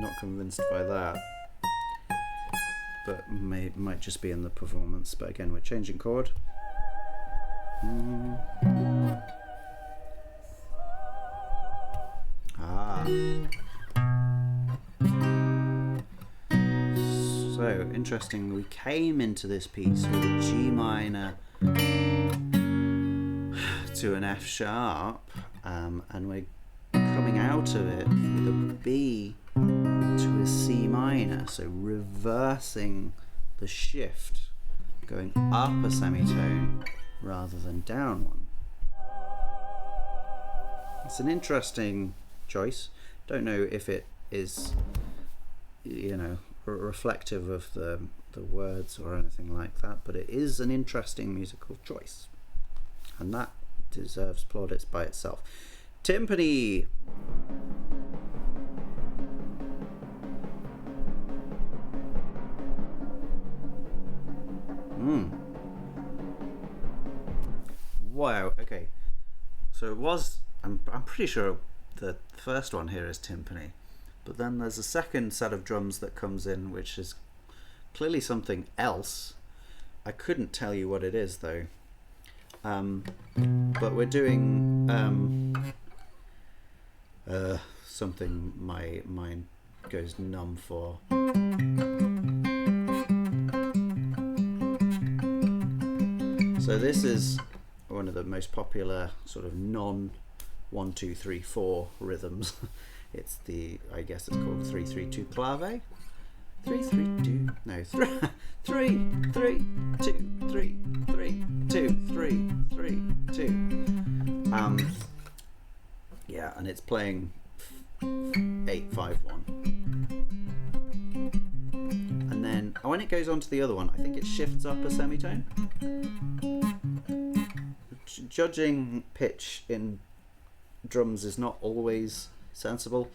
Not convinced by that, but might just be in the performance. But again, we're changing chord. So interesting, we came into this piece with a G minor to an F sharp, and we're coming out of it with a B to a C minor, so reversing the shift, going up a semitone rather than down one. It's an interesting choice. Don't know if it is, reflective of the words or anything like that, but it is an interesting musical choice, and that deserves plaudits by itself. Timpani. Wow. Okay. So it was. I'm pretty sure the first one here is timpani, but then there's a second set of drums that comes in, which is clearly something else. I couldn't tell you what it is though. But we're doing something my mind goes numb for. So this is one of the most popular sort of non 1 2 3 4 rhythms. It's the, I guess it's called 3-3-2 clave. 3-3-2. No, 3-3-2-3-3-3-2-3-3-2. Yeah, and it's playing 8-5-1. And then when it goes on to the other one, I think it shifts up a semitone. Judging pitch in drums is not always sensible.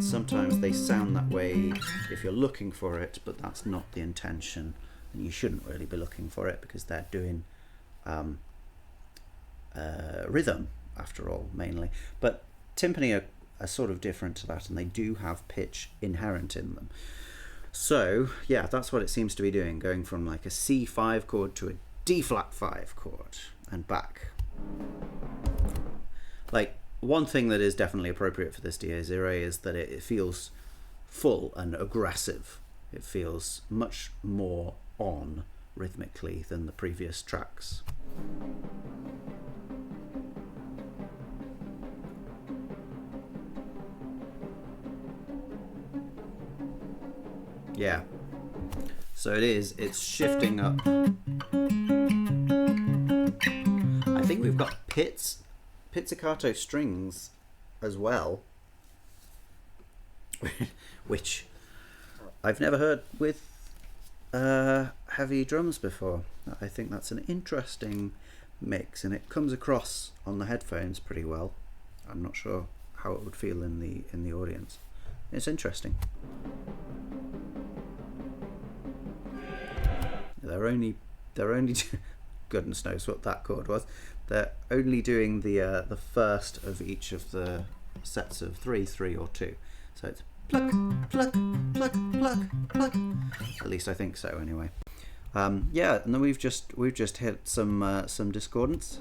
Sometimes they sound that way if you're looking for it, but that's not the intention, and you shouldn't really be looking for it because they're doing rhythm after all, mainly. But timpani are sort of different to that, and they do have pitch inherent in them. So yeah, that's what it seems to be doing, going from like a C5 chord to a D flat 5 chord and back. Like, one thing that is definitely appropriate for this dies irae is that it feels full and aggressive. It feels much more on rhythmically than the previous tracks. Yeah. So it's shifting up. I think we've got pizzicato strings as well, which I've never heard with heavy drums before. I think that's an interesting mix, and it comes across on the headphones pretty well. I'm not sure how it would feel in the audience. It's interesting. They're only goodness knows what that chord was. They're only doing the first of each of the sets of 3, 3 or 2. So it's pluck, pluck, pluck, pluck, pluck. At least I think so anyway. Yeah, and then we've just hit some discordance.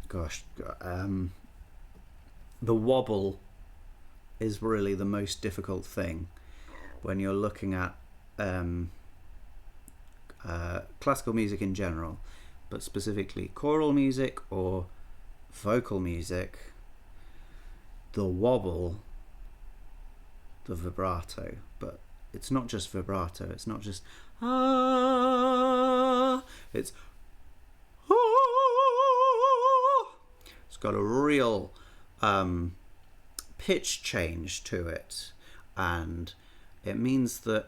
Gosh, the wobble is really the most difficult thing when you're looking at classical music in general, but specifically choral music or vocal music. The wobble, the vibrato, but it's not just vibrato, it's not just it's it's got a real pitch change to it, and it means that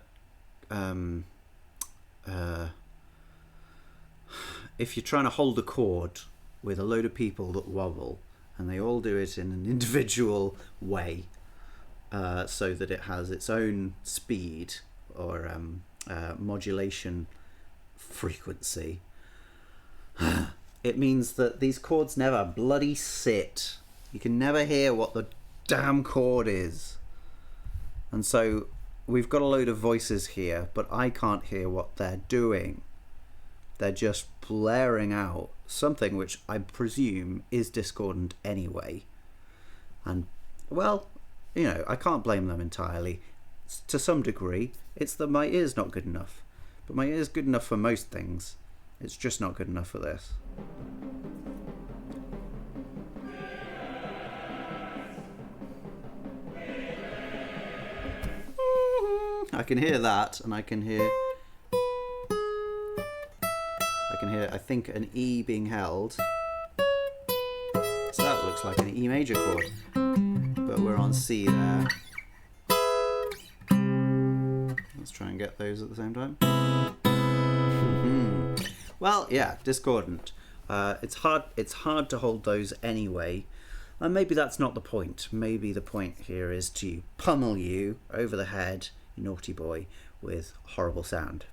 if you're trying to hold a chord with a load of people that wobble and they all do it in an individual way, so that it has its own speed or modulation frequency, it means that these chords never bloody sit. You can never hear what the damn chord is. And so we've got a load of voices here, but I can't hear what they're doing. They're just blaring out something which I presume is discordant anyway. And, well, you know, I can't blame them entirely. To some degree, it's that my ear's not good enough. But my ear's good enough for most things. It's just not good enough for this. I can hear that, and I can hear, I think, an E being held. So that looks like an E major chord, but we're on C there. Let's try and get those at the same time. Well, yeah, discordant. It's hard to hold those anyway. And maybe that's not the point. Maybe the point here is to pummel you over the head, you naughty boy, with horrible sound.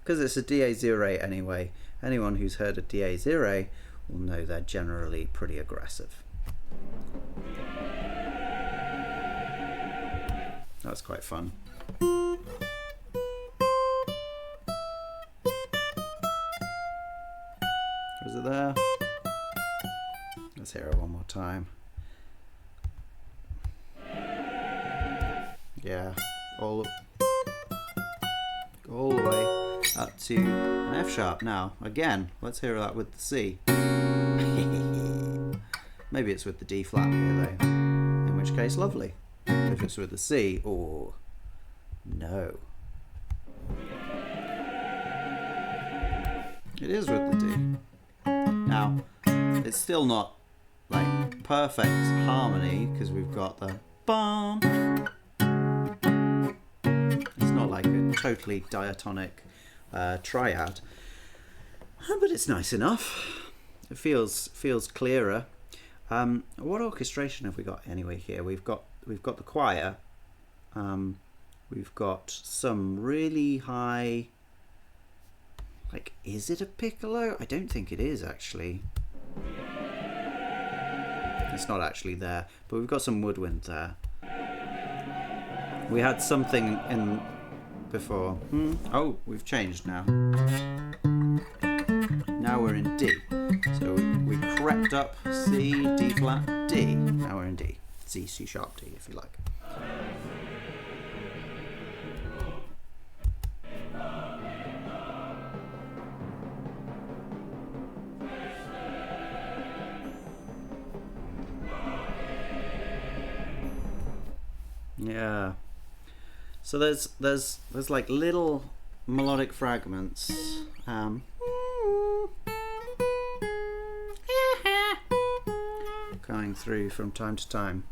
Because it's a dies irae anyway. Anyone who's heard a dies irae will know they're generally pretty aggressive. That's quite fun. Is it there? Let's hear it one more time. Yeah, all the way up to an F sharp now. Again, let's hear that with the C. Maybe it's with the D flat here though, in which case lovely. If it's with the C, oh no. It is with the D. Now, it's still not like perfect harmony because we've got the bum. It's not like a totally diatonic triad, but it's nice enough. It feels clearer. What orchestration have we got anyway here? We've got the choir. We've got some really high. Like, is it a piccolo? I don't think it is actually. It's not actually there, but we've got some woodwind there. We had something in before. Oh, we've changed now. Now we're in D. So we crept up C, D flat, D. Now we're in D. C, C sharp, D, if you like. Yeah. So there's like little melodic fragments. Going through from time to time.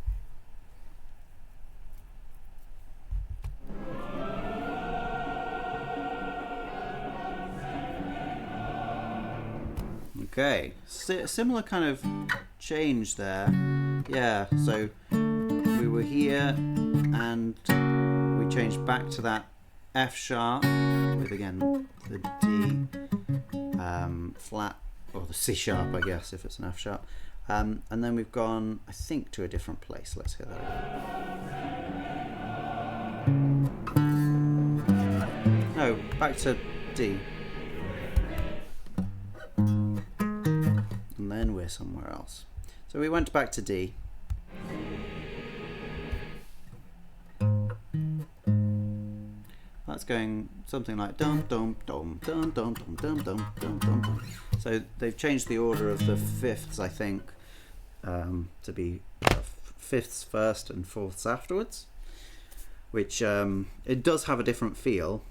Okay, similar kind of change there. Yeah, so we were here and we changed back to that F sharp with again the D flat, or the C sharp I guess if it's an F sharp. And then we've gone, I think, to a different place. Let's hear that again. No, back to D. And then we're somewhere else. So we went back to D. That's going something like dum dum dum dum dum dum dum dum dum dum. So they've changed the order of the fifths, I think, to be fifths first and fourths afterwards, which it does have a different feel,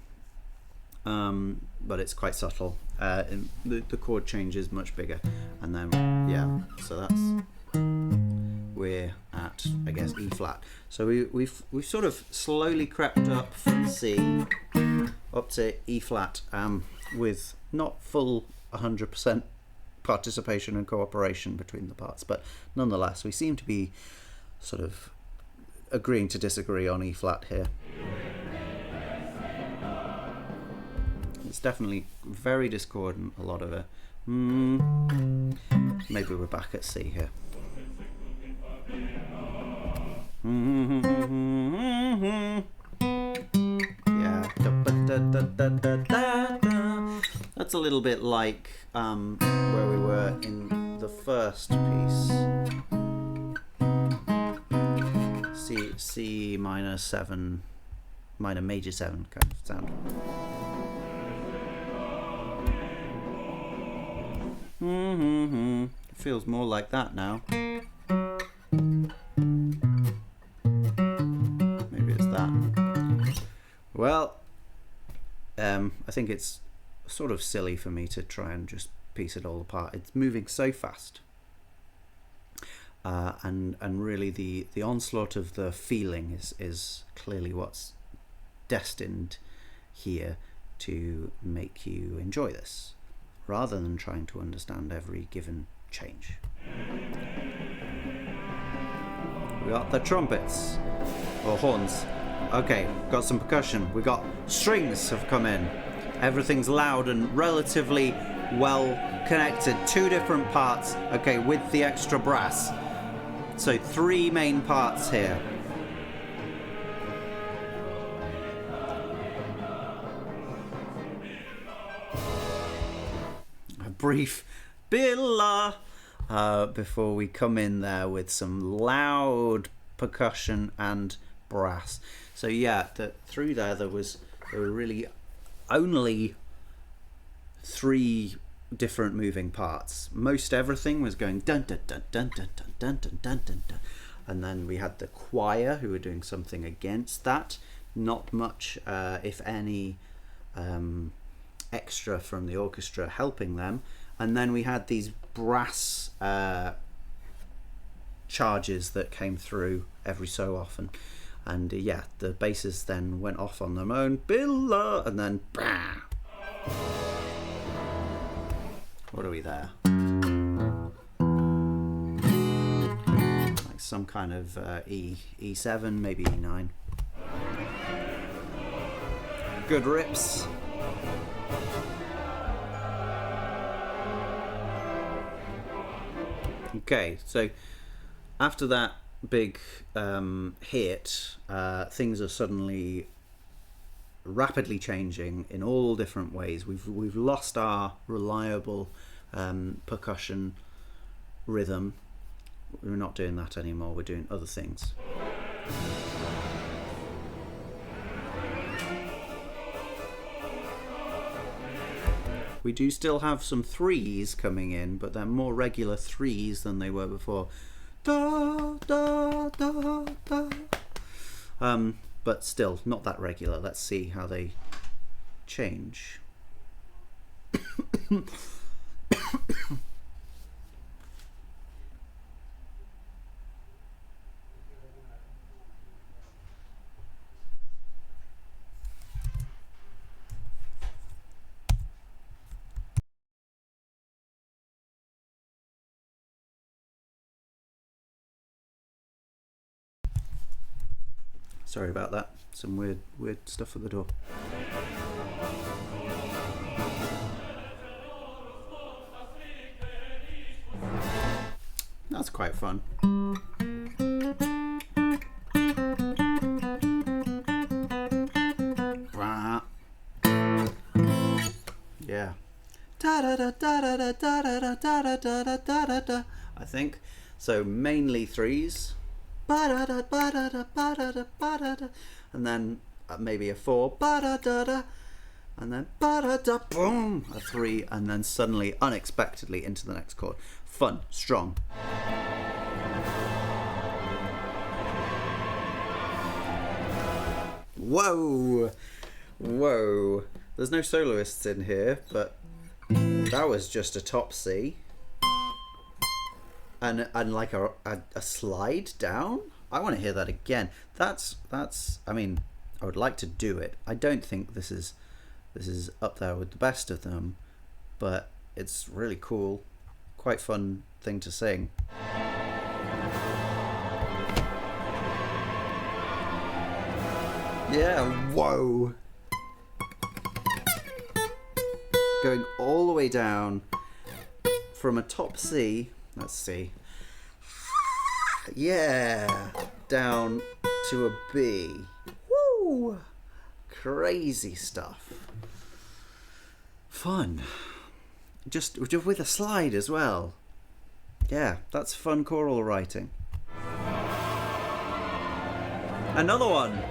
but it's quite subtle. And the chord change is much bigger, and then yeah, so that's we're at, I guess, E flat. So we've sort of slowly crept up from C up to E flat, with not full 100% participation and cooperation between the parts, but nonetheless we seem to be sort of agreeing to disagree on E flat here. It's definitely very discordant, a lot of it. Maybe we're back at C here. Yeah. That's a little bit like where we were in the first piece. C minor 7, minor major 7 kind of sound. It feels more like that now. Maybe it's that. Well, I think it's sort of silly for me to try and just piece it all apart. It's moving so fast. And really the onslaught of the feeling is clearly what's destined here to make you enjoy this, rather than trying to understand every given change. We got the trumpets, or horns. Okay, got some percussion. We got strings have come in. Everything's loud and relatively well connected. 2 different parts, okay, with the extra brass. So 3 main parts here. A brief billa before we come in there with some loud percussion and brass. So yeah, through there were really only 3 different moving parts. Most everything was going dun dun dun dun dun dun dun dun dun dun dun, and then we had the choir who were doing something against that. Not much, if any, extra from the orchestra helping them. And then we had these brass charges that came through every so often. And yeah, the basses then went off on their own, billa, and then bah. What are we there? Like some kind of E7, maybe E9. Good rips. Okay, so after that big hit, things are suddenly rapidly changing in all different ways. We've lost our reliable percussion rhythm. We're not doing that anymore. We're doing other things. We do still have some 3s coming in, but they're more regular 3s than they were before. Da, da, da, da. But still not that regular. Let's see how they change. Sorry about that. Some weird stuff at the door. That's quite fun. Yeah. I think so. Mainly 3s. And then maybe a 4, and then boom, a 3, and then suddenly, unexpectedly, into the next chord. Fun, strong. Whoa, whoa. There's no soloists in here, but that was just a top C. And like a slide down. I want to hear that again. That's. I mean, I would like to do it. I don't think this is up there with the best of them, but it's really cool, quite fun thing to sing. Yeah. Whoa. Going all the way down from a top C. Let's see. Yeah, down to a B. Woo! Crazy stuff. Fun. Just with a slide as well. Yeah, that's fun choral writing. Another one.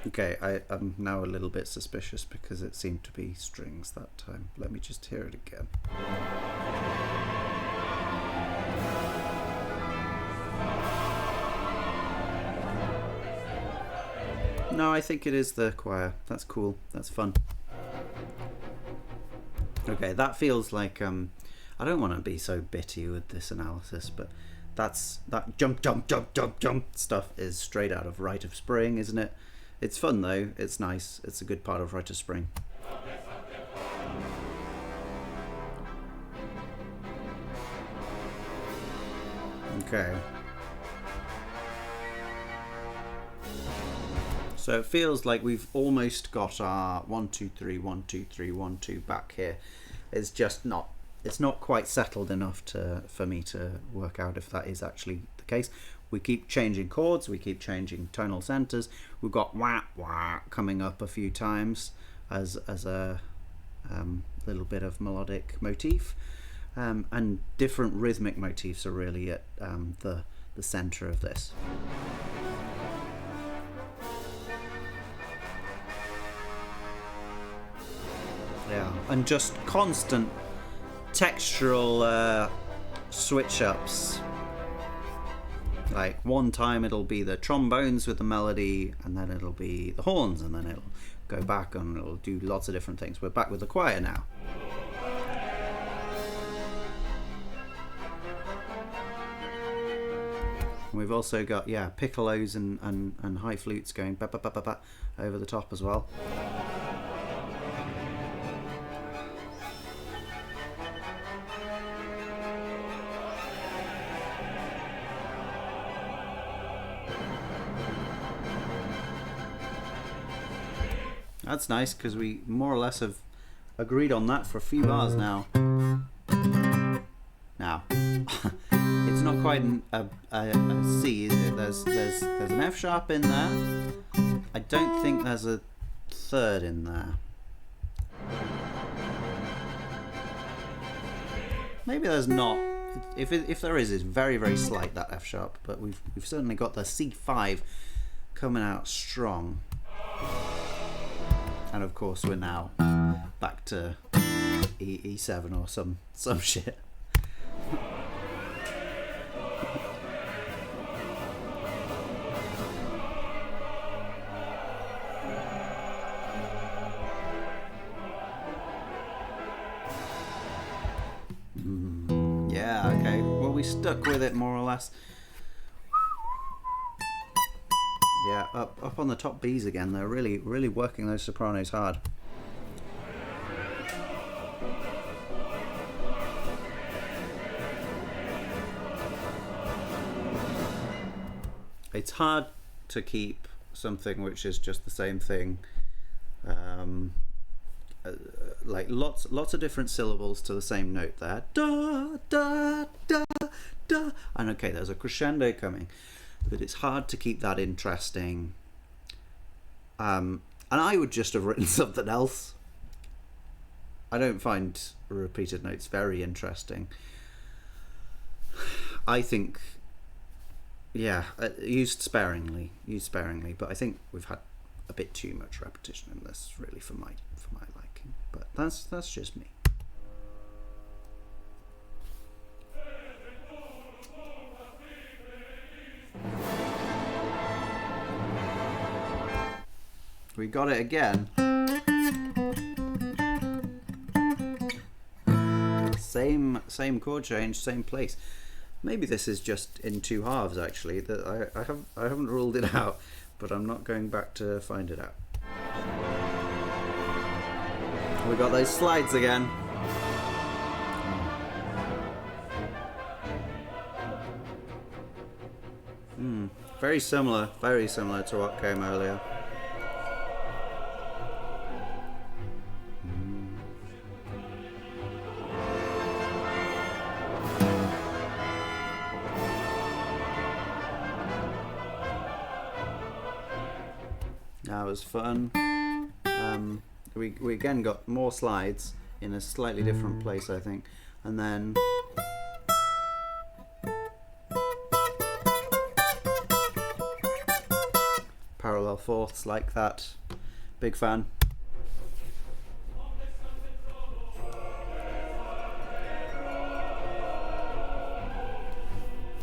Okay, I'm now a little bit suspicious because it seemed to be strings that time. Let me just hear it again. No, I think it is the choir. That's cool. That's fun. Okay, that feels like I don't want to be so bitty with this analysis, but that jump stuff is straight out of Rite of Spring, isn't it? It's fun though, it's nice, it's a good part of Rite of Spring. Okay. So it feels like we've almost got our 1 2 3 1 2 3 1 2 back here. It's just not, it's not quite settled enough for me to work out if that is actually the case. We keep changing chords, we keep changing tonal centers. We've got wah wah coming up a few times as a little bit of melodic motif, and different rhythmic motifs are really at the center of this. Yeah, and just constant textural switch ups. Like one time it'll be the trombones with the melody, and then it'll be the horns, and then it'll go back and it'll do lots of different things. We're back with the choir now. We've also got, yeah, piccolos and high flutes going ba ba ba ba ba over the top as well. That's nice, because we more or less have agreed on that for a few bars now. Now, it's not quite a C, is it? There's an F sharp in there. I don't think there's a third in there. Maybe there's not. If there is, it's very, very slight, that F sharp. But we've certainly got the C5 coming out strong. And of course we're now back to E7 or some shit. Yeah, okay. Well, we stuck with it more or less. Yeah, up on the top Bs again. They're really working those sopranos hard. It's hard to keep something which is just the same thing, like lots of different syllables to the same note there. Da da da da. And okay, there's a crescendo coming. But it's hard to keep that interesting. And I would just have written something else. I don't find repeated notes very interesting. I think, yeah, used sparingly, but I think we've had a bit too much repetition in this, really, for my liking. But that's just me. We got it again. Same chord change, same place. Maybe this is just in two halves, actually. That I haven't ruled it out, but I'm not going back to find it out. We got those slides again. Very similar to what came earlier. That was fun. We again got more slides in a slightly different place, I think, and then parallel parallel fourths like that. Big fan.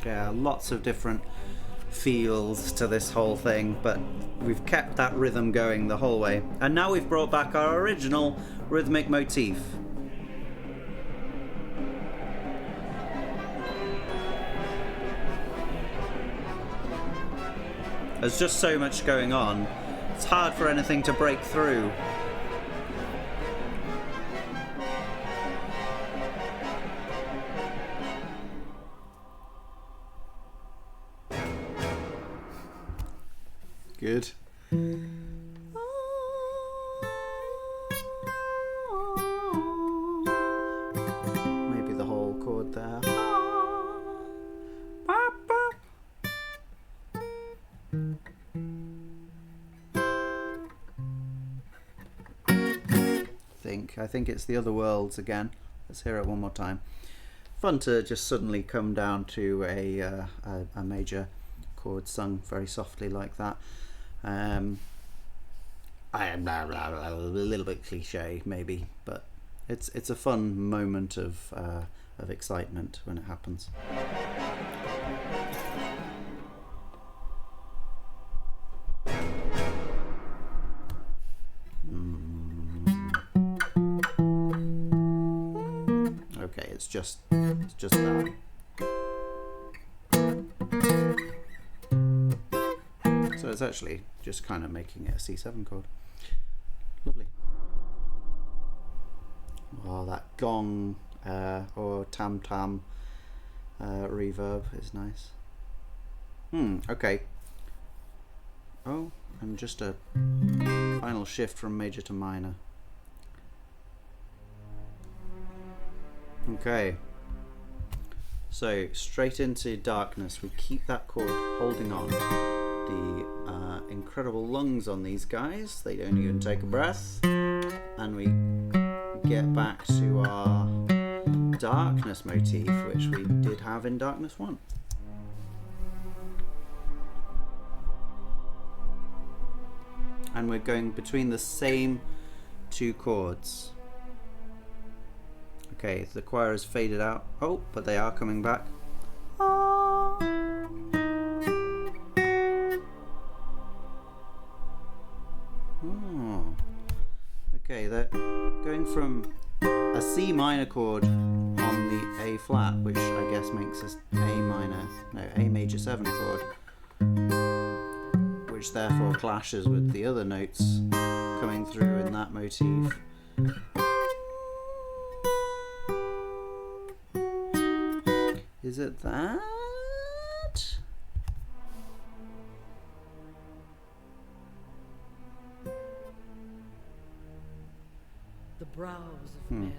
Yeah, lots of different feels to this whole thing, but we've kept that rhythm going the whole way. And now we've brought back our original rhythmic motif. There's just so much going on. It's hard for anything to break through. Good. Maybe the whole chord there. I think it's the other worlds again. Let's hear it one more time. Fun to just suddenly come down to a major chord sung very softly like that. I am a little bit cliche maybe, but it's a fun moment of excitement when it happens. Okay, it's just that. So it's actually just kind of making it a C7 chord. Lovely. Oh, that gong or tam-tam reverb is nice. Okay. Oh, and just a final shift from major to minor. Okay. So straight into darkness. We keep that chord holding on. The incredible lungs on these guys, they don't even take a breath, and we get back to our darkness motif, which we did have in Darkness 1. And we're going between the same two chords. Okay, the choir has faded out. Oh, but they are coming back. Okay, they're going from a C minor chord on the A flat, which I guess makes us A major 7 chord, which therefore clashes with the other notes coming through in that motif. Is it that? The brows of men.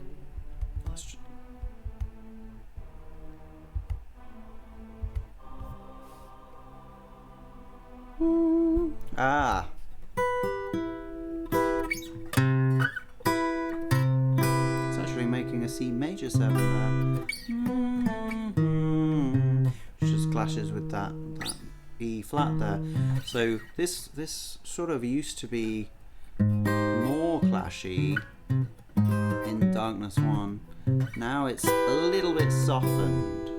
Ah. It's actually making a C major 7 there. Which just clashes with that E flat there. So this sort of used to be more clashy in Darkness 1. Now it's a little bit softened.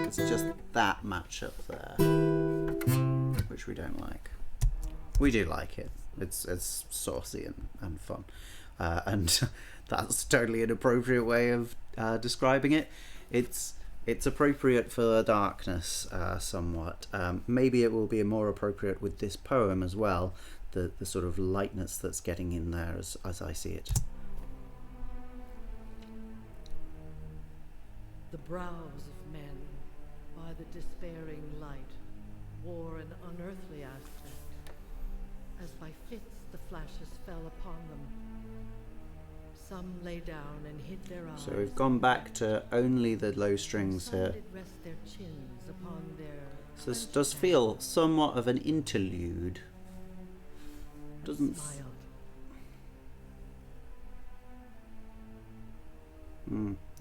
It's just that matchup there, which we don't like. We do like it. It's saucy and fun, and that's totally an appropriate way of describing it. It's appropriate for Darkness somewhat. Maybe it will be more appropriate with this poem as well. The sort of lightness that's getting in there as I see it. The brows of men by the despairing light wore an unearthly aspect, as by fits the flashes fell upon them. Some lay down and hid their eyes. So we've gone back to only the low strings here. Did rest their chins upon their So this does feel somewhat of an interlude. Doesn't.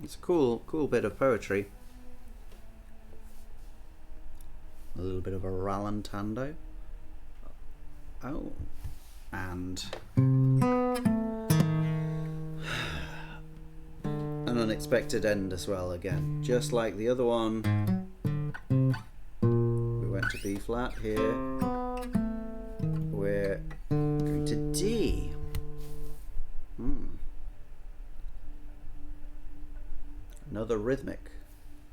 It's a cool bit of poetry. little bit of a rallentando. Oh, and an unexpected end as well again. Just like the other one, we went to B flat here. We're going to D. Another rhythmic,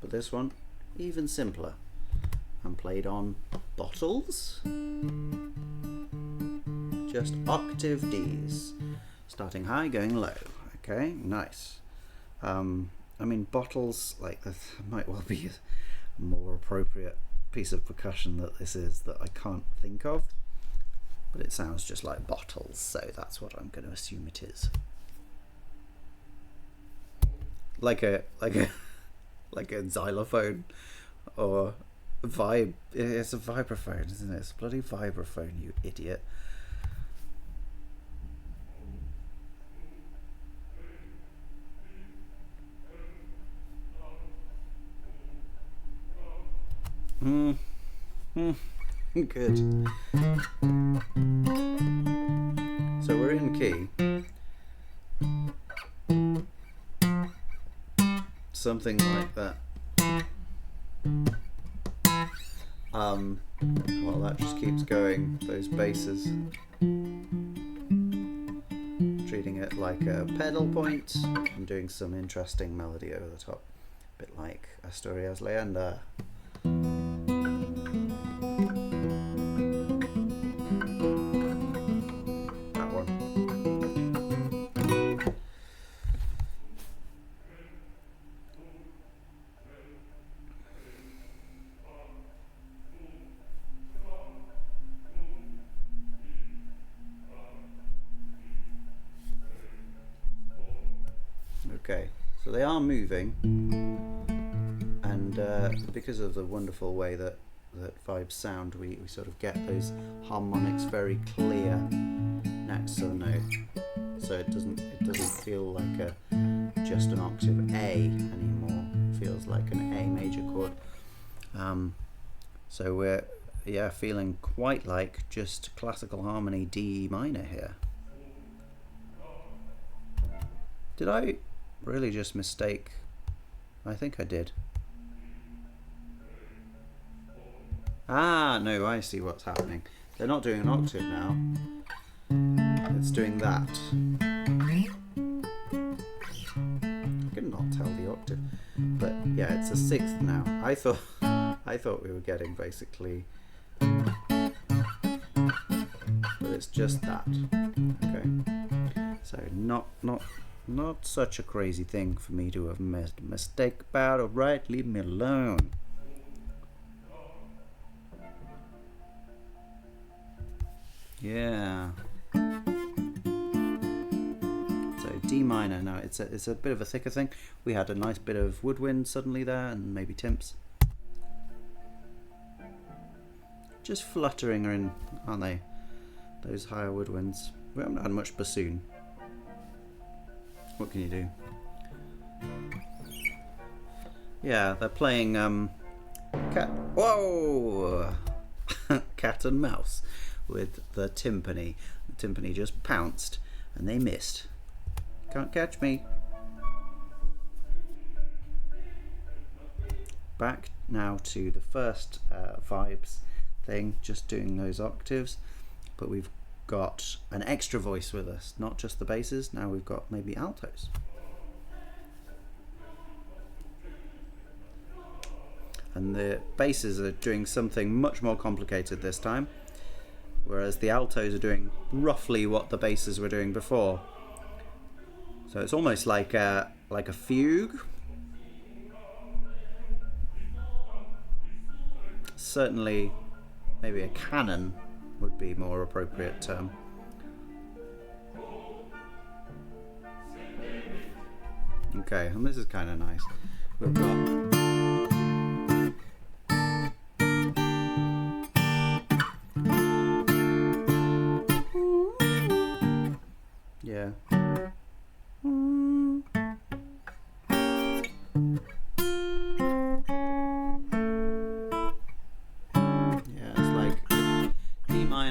but this one even simpler and played on bottles. Just octave Ds, starting high, going low. Okay, nice. I mean, bottles, like, that might well be a more appropriate piece of percussion that this is that I can't think of, but it sounds just like bottles, so that's what I'm going to assume it is. Like a xylophone or it's a vibraphone, isn't it? It's a bloody vibraphone, you idiot. Good. So we're in key. Something like that. Well, that just keeps going, those basses. Treating it like a pedal point and doing some interesting melody over the top. A bit like Asturias Leander. That one. Okay, so they are moving, and because of the wonderful way that vibes sound, we sort of get those harmonics very clear next to the note, so it doesn't feel like just an octave A anymore. It feels like an A major chord. So we're feeling quite like just classical harmony D minor here. Did I really just mistake? I think I did. Ah, no, I see what's happening. They're not doing an octave now. It's doing that. I could not tell the octave, but yeah, it's a sixth now. I thought we were getting basically, but it's just that. Okay, so not such a crazy thing for me to have made a mistake about. Alright, leave me alone. Yeah. So D minor now. It's a bit of a thicker thing. We had a nice bit of woodwind suddenly there, and maybe timps. Just fluttering in, aren't they? Those higher woodwinds. We haven't had much bassoon. What can you do? Yeah, they're playing cat and mouse with the timpani. The timpani just pounced and they missed. Can't catch me. Back now to the first vibes thing, just doing those octaves, but we've got an extra voice with us, not just the basses. Now we've got maybe altos. And the basses are doing something much more complicated this time, whereas the altos are doing roughly what the basses were doing before. So it's almost like a fugue. Certainly, maybe a canon would be more appropriate term. Okay, and this is kind of nice. We've got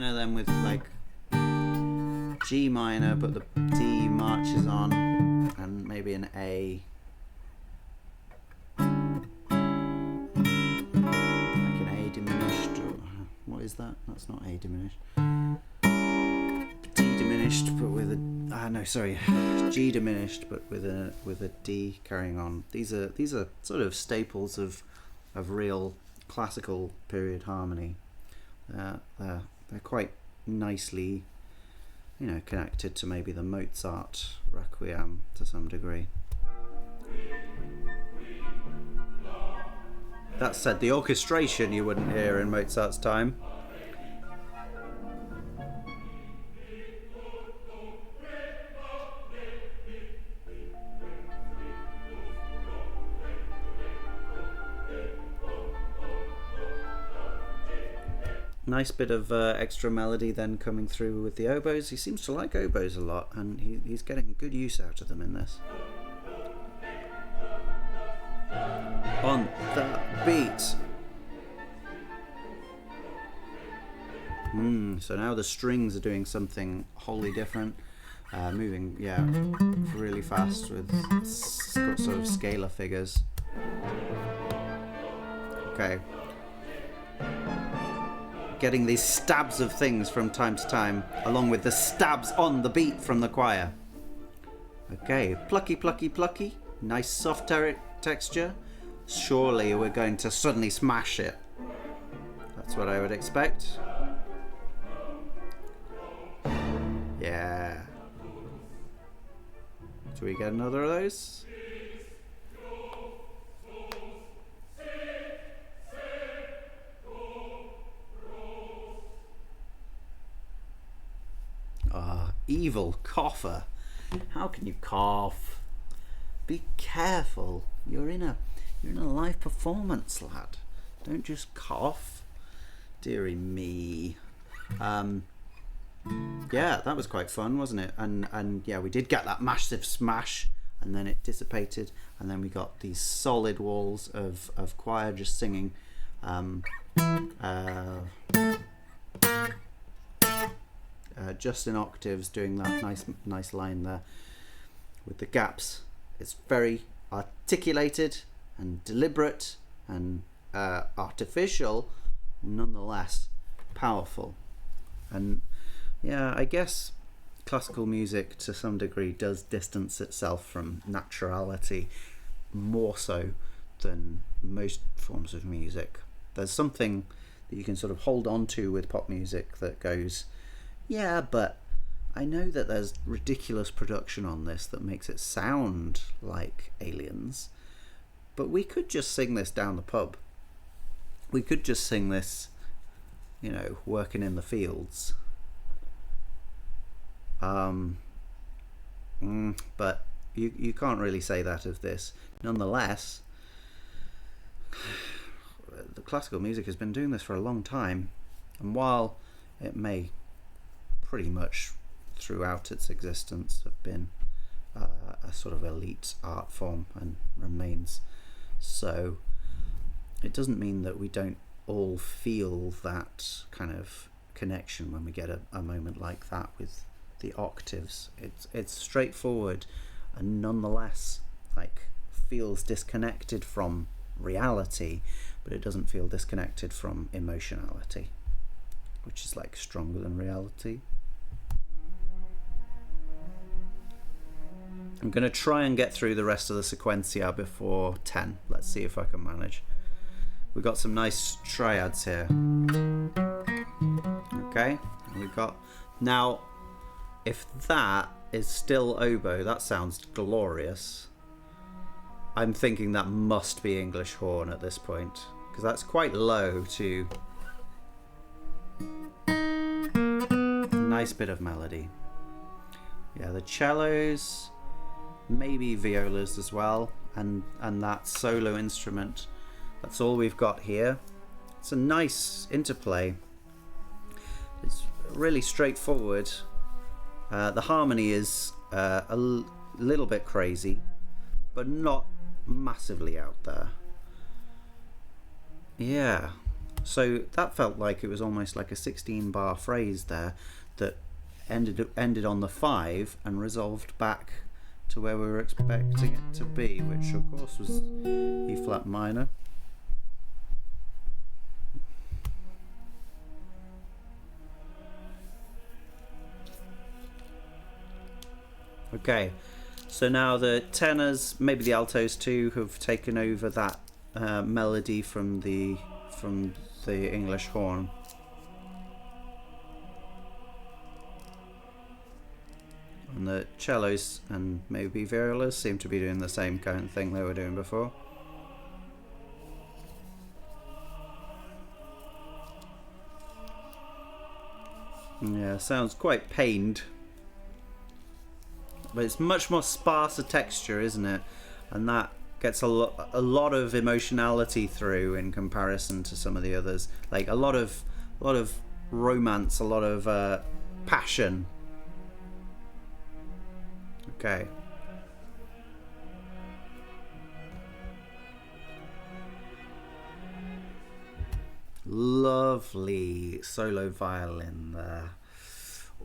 minor, then with like G minor, but the D marches on, and maybe an A. Like an A diminished, or what is that? That's not A diminished. D diminished, but with a no, sorry, G diminished, but with a D carrying on. These are sort of staples of real classical period harmony. They're quite nicely, connected to maybe the Mozart Requiem to some degree. That said, the orchestration you wouldn't hear in Mozart's time. Nice bit of extra melody then coming through with the oboes. He seems to like oboes a lot, and he's getting good use out of them in this. On the beat. So now the strings are doing something wholly different. Moving, really fast with sort of scalar figures. Okay. Getting these stabs of things from time to time, along with the stabs on the beat from the choir. Okay, plucky, plucky, plucky. Nice soft texture. Surely we're going to suddenly smash it. That's what I would expect. Yeah. Do we get another of those? Evil cougher. How can you cough? Be careful. You're in a live performance, lad. Don't just cough. Dearie me. Yeah, that was quite fun, wasn't it? And yeah, we did get that massive smash, and then it dissipated, and then we got these solid walls of choir just singing. Just in octaves, doing that nice line there with the gaps. It's very articulated and deliberate and artificial, nonetheless powerful. And yeah, I guess classical music to some degree does distance itself from naturality more so than most forms of music. There's something that you can sort of hold on to with pop music that goes, yeah, but I know that there's ridiculous production on this that makes it sound like Aliens, but we could just sing this down the pub. We could just sing this, working in the fields. But you can't really say that of this. Nonetheless, the classical music has been doing this for a long time, and while it may pretty much throughout its existence have been a sort of elite art form and remains so, it doesn't mean that we don't all feel that kind of connection when we get a moment like that with the octaves. It's straightforward and nonetheless feels disconnected from reality, but it doesn't feel disconnected from emotionality, which is stronger than reality. I'm going to try and get through the rest of the Sequentia before 10. Let's see if I can manage. We've got some nice triads here. Okay, we've got... Now, if that is still oboe, that sounds glorious. I'm thinking that must be English horn at this point, because that's quite low too. Nice bit of melody. Yeah, the cellos... maybe violas as well, and that solo instrument. That's all we've got here. It's a nice interplay. It's really straightforward. The harmony is a little bit crazy, but not massively out there. Yeah, So that felt like it was almost like a 16-bar phrase there that ended on the 5 and resolved back to where we were expecting it to be, which of course was E flat minor. Okay, so now the tenors, maybe the altos too, have taken over that melody from the English horn. And the cellos and maybe violas seem to be doing the same kind of thing they were doing before. Yeah, sounds quite pained. But it's much more sparser texture, isn't it? And that gets a lot of emotionality through in comparison to some of the others. Like a lot of romance, a lot of passion. Okay. Lovely solo violin there.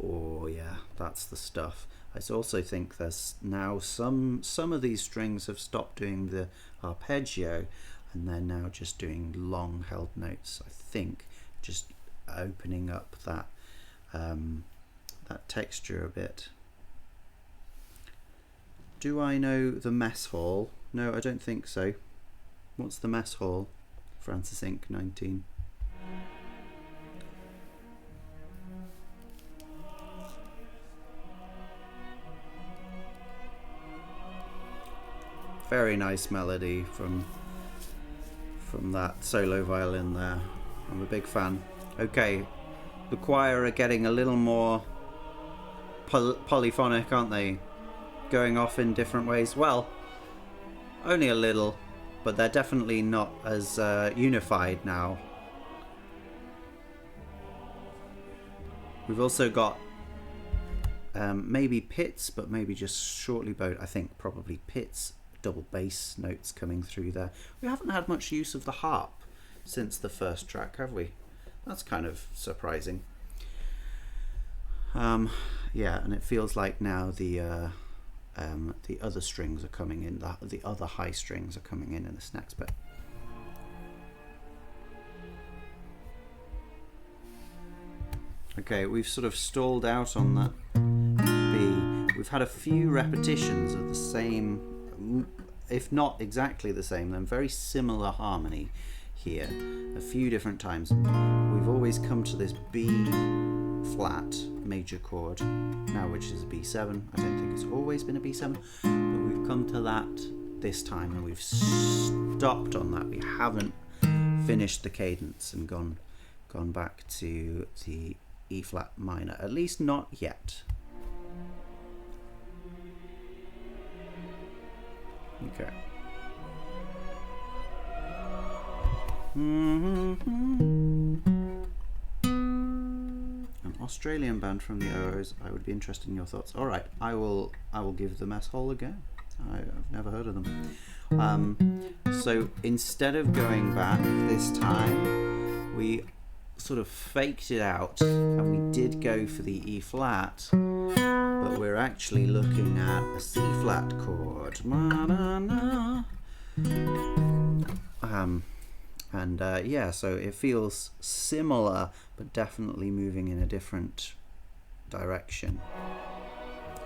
Oh yeah, that's the stuff. I also think there's now some of these strings have stopped doing the arpeggio and they're now just doing long held notes. I think just opening up that that texture a bit. Do I know the mess hall? No, I don't think so. What's the mess hall? Francis Inc. 19. Very nice melody from that solo violin there. I'm a big fan. Okay, the choir are getting a little more polyphonic, aren't they? Going off in different ways. Well, only a little, but they're definitely not as unified now. We've also got maybe pits, but maybe just shortly bowed. I think probably pits, double bass notes coming through there. We haven't had much use of the harp since the first track, have we? That's kind of surprising. Yeah, and it feels like now the other strings are coming in, the other high strings are coming in this next bit. Okay, we've sort of stalled out on that B. We've had a few repetitions of the same, if not exactly the same, then very similar harmony here a few different times. We've always come to this B flat major chord now, which is a B7. I don't think it's always been a B7, but we've come to that this time and we've stopped on that. We haven't finished the cadence and gone back to the E flat minor, at least not yet. Okay. An Australian band from the O's. I would be interested in your thoughts. All right, I will give the mess hall a go. I've never heard of them. So instead of going back this time, we sort of faked it out and we did go for the E flat, but we're actually looking at a C flat chord. Yeah, so it feels similar but definitely moving in a different direction,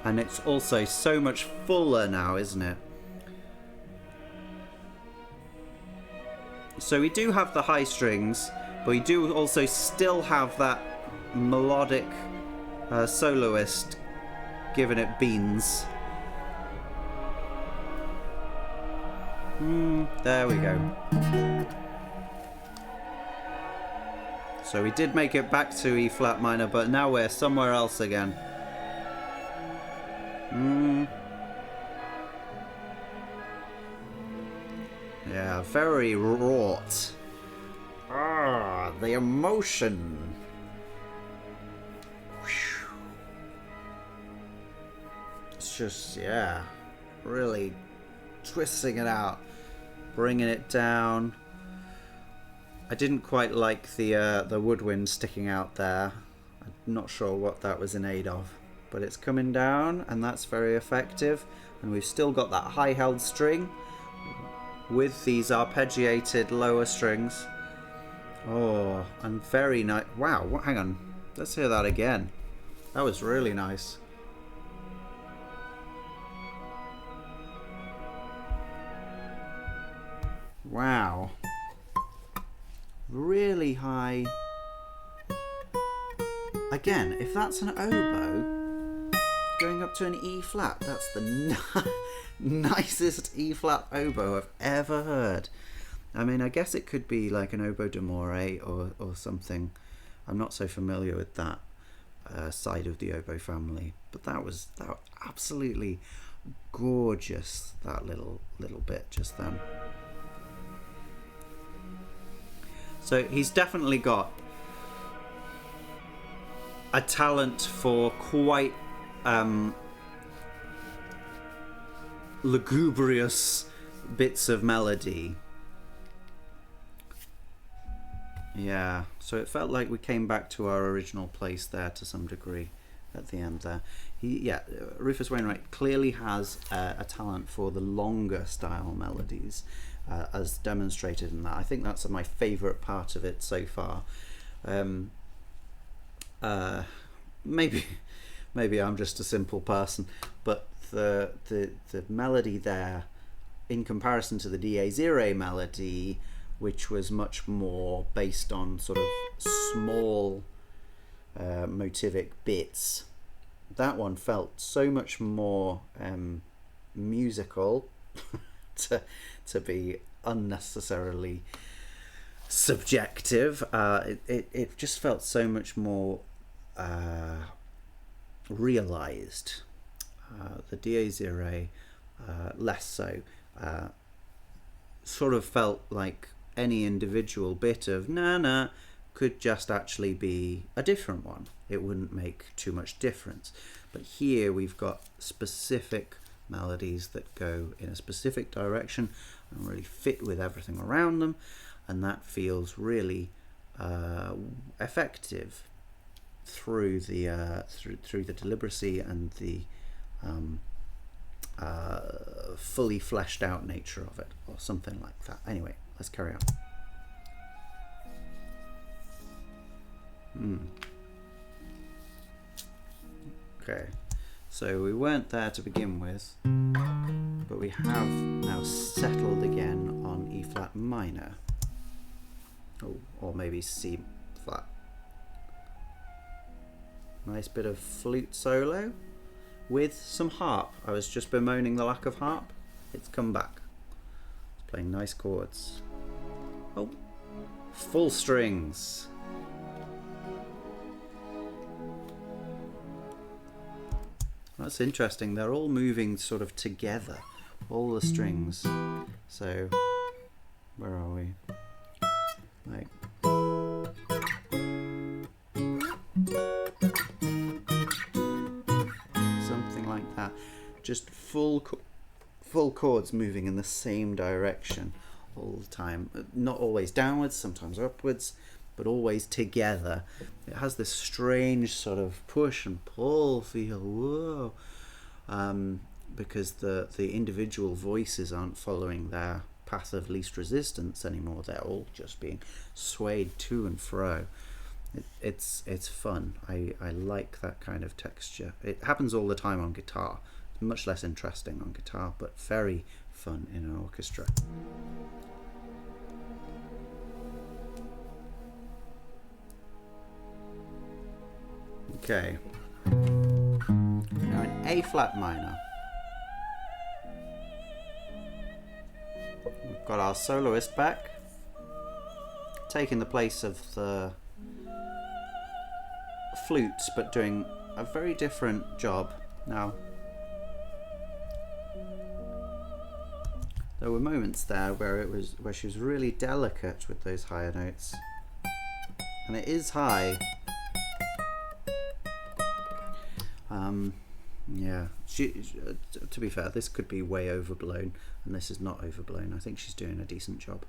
and it's also so much fuller now, isn't it? So we do have the high strings, but we do also still have that melodic soloist giving it beans. There we go. So we did make it back to E flat minor, but now we're somewhere else again. Yeah, very wrought. The emotion. It's just, yeah, really twisting it out, bringing it down. I didn't quite like the woodwind sticking out there. I'm not sure what that was in aid of, but it's coming down, and that's very effective. And we've still got that high held string with these arpeggiated lower strings. Oh, and very nice. Wow, hang on. Let's hear that again. That was really nice. Wow. Really high. Again, if that's an oboe going up to an E flat, that's the nicest E flat oboe I've ever heard. I mean, I guess it could be like an oboe d'amore or something. I'm not so familiar with that side of the oboe family, but that was absolutely gorgeous. That little bit just then. So he's definitely got a talent for quite lugubrious bits of melody. Yeah, so it felt like we came back to our original place there to some degree at the end there. Rufus Wainwright clearly has a talent for the longer style melodies, as demonstrated in that. I think that's my favourite part of it so far. Maybe I'm just a simple person, but the melody there, in comparison to the dies irae melody, which was much more based on sort of small motivic bits, that one felt so much more musical to be unnecessarily subjective. It just felt so much more realized. The dies irae less so. Sort of felt like any individual bit of na could just actually be a different one. It wouldn't make too much difference. But here we've got specific melodies that go in a specific direction and really fit with everything around them, and that feels really effective through the through the deliberacy and the fully fleshed out nature of it, or something like that. Anyway, let's carry on. Okay, so we weren't there to begin with, but we have now settled again on E flat minor. Oh, or maybe C flat. Nice bit of flute solo with some harp. I was just bemoaning the lack of harp. It's come back. It's playing nice chords. Oh, full strings. That's interesting. They're all moving sort of together, all the strings. So, where are we? Like, something like that. Just full chords moving in the same direction all the time. Not always downwards, sometimes upwards, but always together. It has this strange sort of push and pull feel. Whoa. Because the individual voices aren't following their path of least resistance anymore. They're all just being swayed to and fro. It's fun. I like that kind of texture. It happens all the time on guitar. It's much less interesting on guitar, but very fun in an orchestra. Okay. Now in A flat minor, we've got our soloist back, taking the place of the flutes, but doing a very different job. Now, there were moments there where she was really delicate with those higher notes, and it is high. Yeah, to be fair, this could be way overblown, and this is not overblown. I think she's doing a decent job.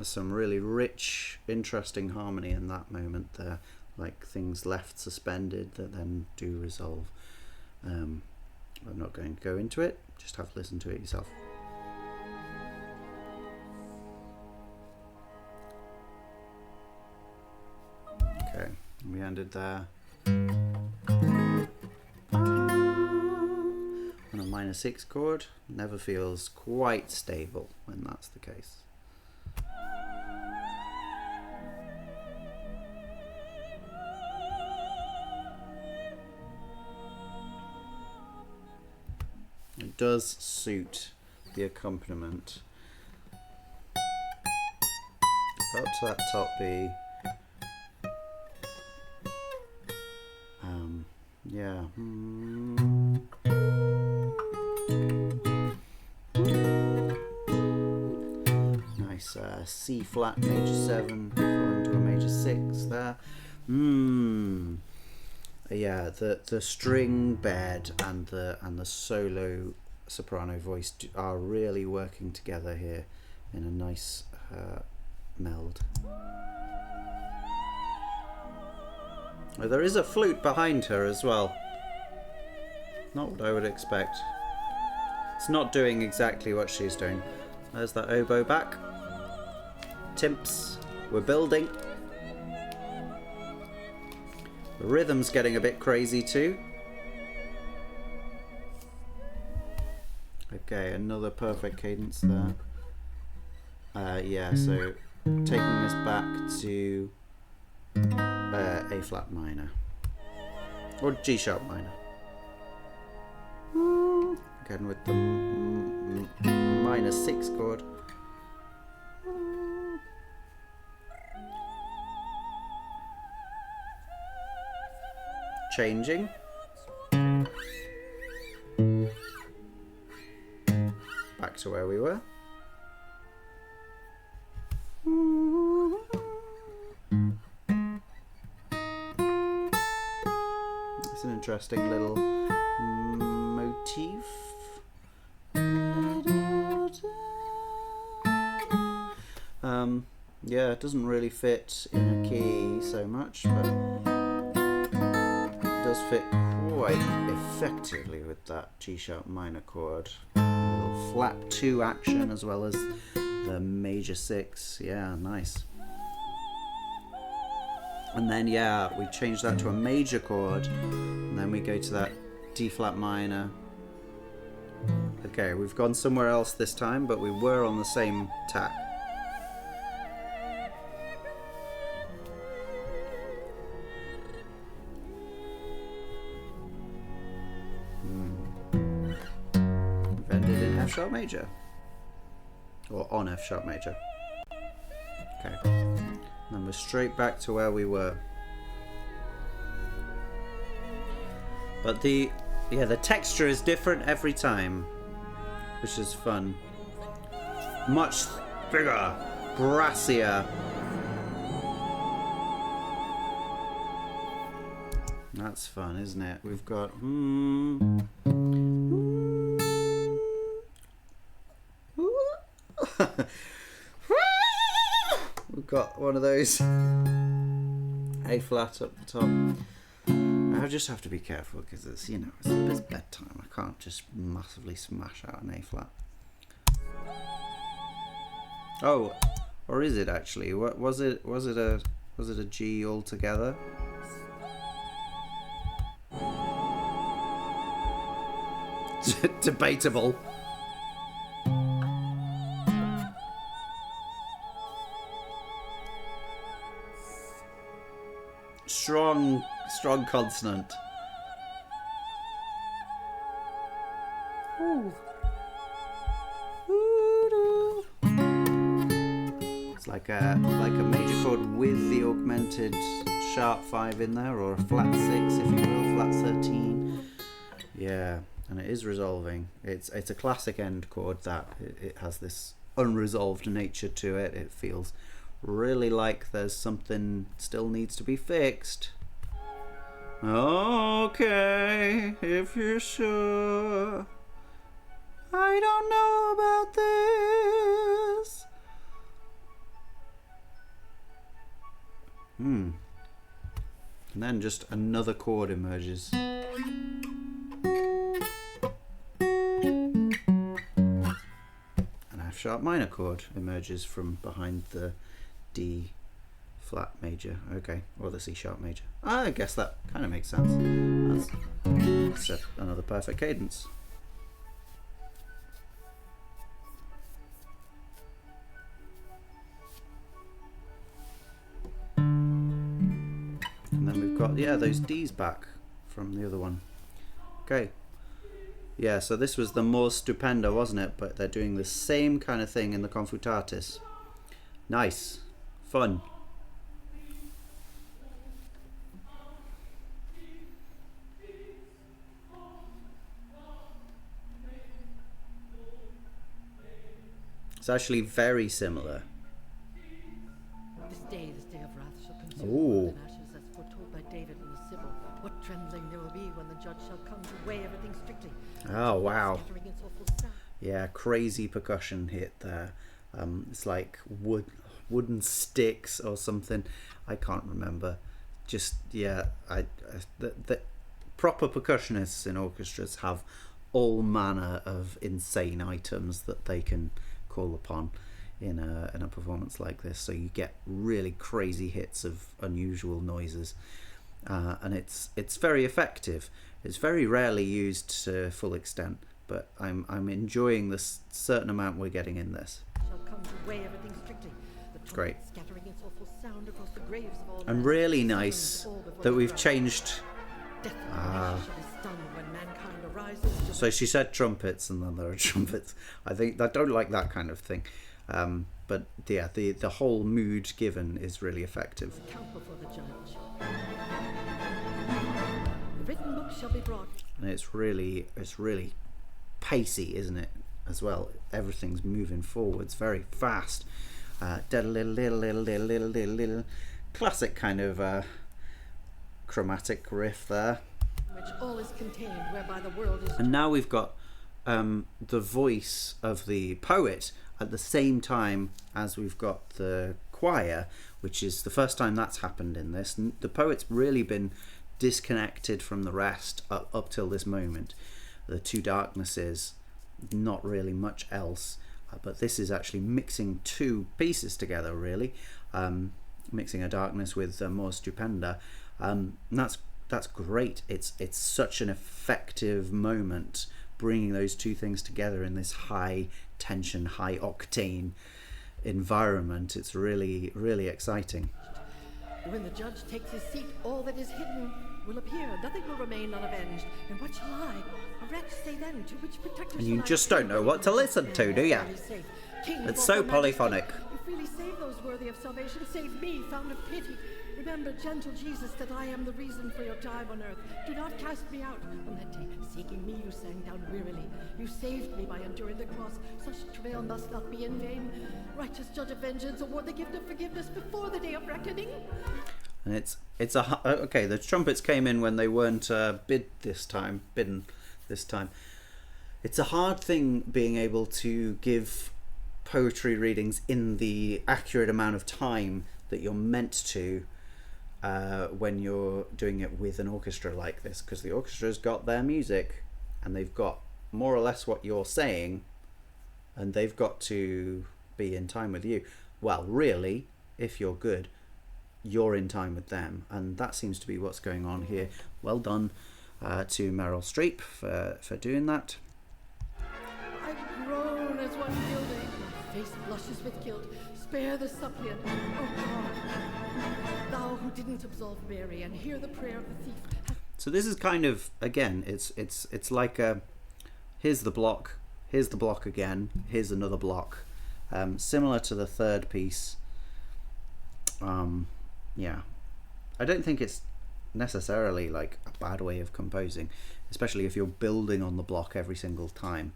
some really rich, interesting harmony in that moment there, like things left suspended that then do resolve. I'm not going to go into it, just have to listen to it yourself. Okay, we ended there. On a minor 6 chord, never feels quite stable when that's the case. It does suit the accompaniment. Up to that top B. Yeah. Nice C flat major 7 falling to a major 6 there. Yeah, the string bed and the solo soprano voice are really working together here in a nice meld. Oh, there is a flute behind her as well. Not what I would expect. It's not doing exactly what she's doing. There's that oboe back. Timps. We're building. The rhythm's getting a bit crazy too. Okay, another perfect cadence there. Yeah, so taking us back to A flat minor. Or G sharp minor. Again with the minor 6 chord. Changing. Back to where we were. It's an interesting little motif. Yeah, it doesn't really fit in a key so much, but it does fit quite effectively with that G sharp minor chord. A little flat 2 action as well as the major 6. Yeah, nice. And then yeah, we change that to a major chord, and then we go to that D flat minor. Okay, we've gone somewhere else this time, but we were on the same tack. We've ended in F sharp major, or on F sharp major. Okay, and we're straight back to where we were. But the texture is different every time, which is fun. Much bigger, brassier. That's fun, isn't it? We've got we've got one of those A flat up the top. I just have to be careful because it's, you know, it's bedtime. I can't just massively smash out an A flat. Oh, or is it actually? What was it? Was it a G altogether? Debatable. Strong consonant. Ooh. It's like a major chord with the augmented sharp 5 in there, or a flat 6 if you will, flat 13. Yeah, and it is resolving. It's a classic end chord that it has this unresolved nature to it. It feels really like there's something still needs to be fixed. Okay, if you're sure. I don't know about this. And then just another chord emerges. An F sharp minor chord emerges from behind the D flat major. Okay, or the C sharp major. I guess that kind of makes sense. That's another perfect cadence. And then we've got, those D's back from the other one. Okay. Yeah, so this was the more stupenda, wasn't it? But they're doing the same kind of thing in the Confutatis. Nice. Fun. It's actually very similar. This day of wrath shall consume Ooh. the ashes as foretold by David in the Sibyl. What trembling there will be when the judge shall come to weigh everything strictly. Oh, wow. Scattering its awful sound. Yeah, crazy percussion hit there. It's like wooden sticks or something. I can't remember. Just, the proper percussionists in orchestras have all manner of insane items that they can call upon in a performance like this. So you get really crazy hits of unusual noises. And it's very effective. It's very rarely used to full extent, but I'm enjoying the certain amount we're getting in this. Shall come to weigh everything strictly. The Great. Scattering its awful sound across the graves of all And men. really nice that we've changed. Death and shall be stunned when mankind arises to So she said trumpets, and then there are trumpets. I don't like that kind of thing. But yeah, the whole mood given is really effective. count before the judge. The written book shall be brought. And it's really pacey, isn't it? As well, everything's moving forwards very fast. Classic kind of chromatic riff there. Which all is contained, whereby the world is. And now we've got the voice of the poet at the same time as we've got the choir, which is the first time that's happened in this. The poet's really been disconnected from the rest up till this moment. The two darknesses, not really much else, but this is actually mixing two pieces together, really. Mixing a darkness with more stupenda. And that's great. It's such an effective moment, bringing those two things together in this high tension, high octane environment. It's really, really exciting. When the judge takes his seat, all that is hidden will appear. Nothing will remain unavenged. And what shall I, a wretch, say then? To which protector And shall you I just appeal? don't know what to listen to, do ya? It's so polyphonic. You freely save those worthy of salvation. Save me, found of pity. Remember, gentle Jesus, that I am the reason for your time on earth. Do not cast me out. On that day, seeking me, you sang down wearily. You saved me by enduring the cross. Such travail must not be in vain. Righteous judge of vengeance, award the gift of forgiveness before the day of reckoning. And it's a okay. The trumpets came in when they weren't bidden this time. It's a hard thing being able to give poetry readings in the accurate amount of time that you're meant to when you're doing it with an orchestra like this, because the orchestra's got their music and they've got more or less what you're saying, and they've got to be in time with you. Well, really, if you're good, you're in time with them, and that seems to be what's going on here. Well done to Meryl Streep for doing that. I groan as one yielding. My face blushes with guilt. Spare the suppliant, oh God. Thou who didn't absolve Mary and hear the prayer of the thief. So this is kind of, again, it's like a, here's the block again, here's another block, similar to the third piece. Yeah, I don't think it's necessarily like a bad way of composing, especially if you're building on the block every single time.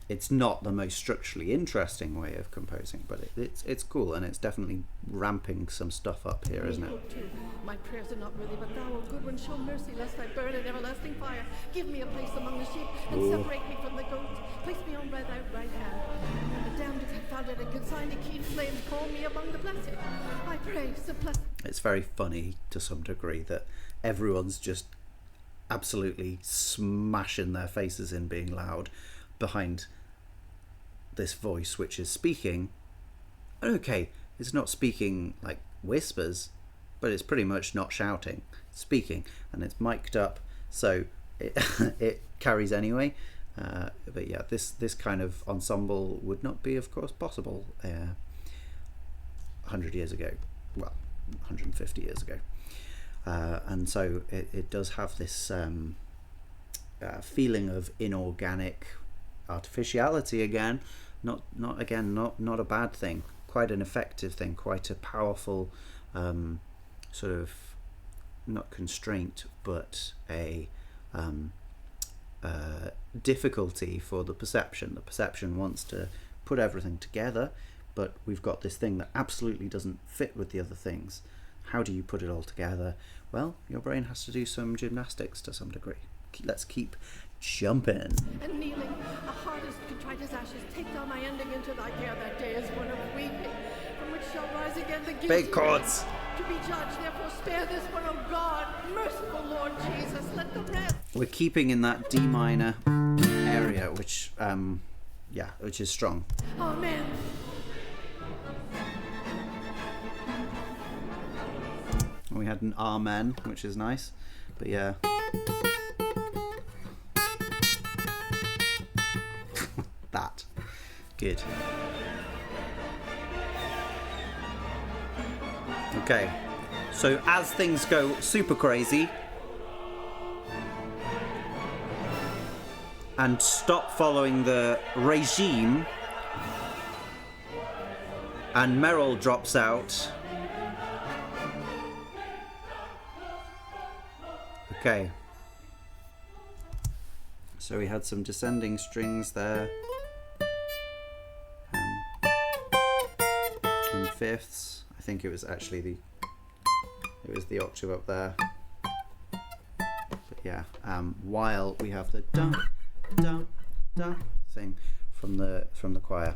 it's not the most structurally interesting way of composing, but it's cool, and it's definitely ramping some stuff up here, isn't it? My prayers are not worthy, but thou, O good one, show mercy, lest I burn in everlasting fire. Give me a place among the sheep, and separate me from the goats. Place me on thy right hand. And the damned, confounded, and consigned to keen flames, call me among the blessed. I pray, It's very funny to some degree that everyone's just absolutely smashing their faces in being loud behind this voice which is speaking. Okay, it's not speaking like whispers, but it's pretty much not shouting, it's speaking, and it's mic'd up, so it it carries anyway. But yeah, this kind of ensemble would not be, of course, possible 100 years ago, well, 150 years ago. And so it does have this feeling of inorganic artificiality again. Not a bad thing. Quite an effective thing. Quite a powerful sort of, not constraint, but a difficulty for the perception. The perception wants to put everything together, but we've got this thing that absolutely doesn't fit with the other things. How do you put it all together? Well, your brain has to do some gymnastics to some degree. Let's keep jumping. And kneeling, a heart as contrite as ashes, take thou my ending into thy care. That day is one of weeping, from which shall rise again the guilty. Big chords. To be judged, therefore spare this one, O God, merciful Lord Jesus. Let the rest. We're keeping in that D minor area, which which is strong. Amen. We had an amen, which is nice, but yeah. That. Good. Okay, so as things go super crazy and stop following the regime and Merrill drops out. Okay, so we had some descending strings there in fifths. I think it was actually the octave up there. But yeah, while we have the dum dum dum thing from the choir.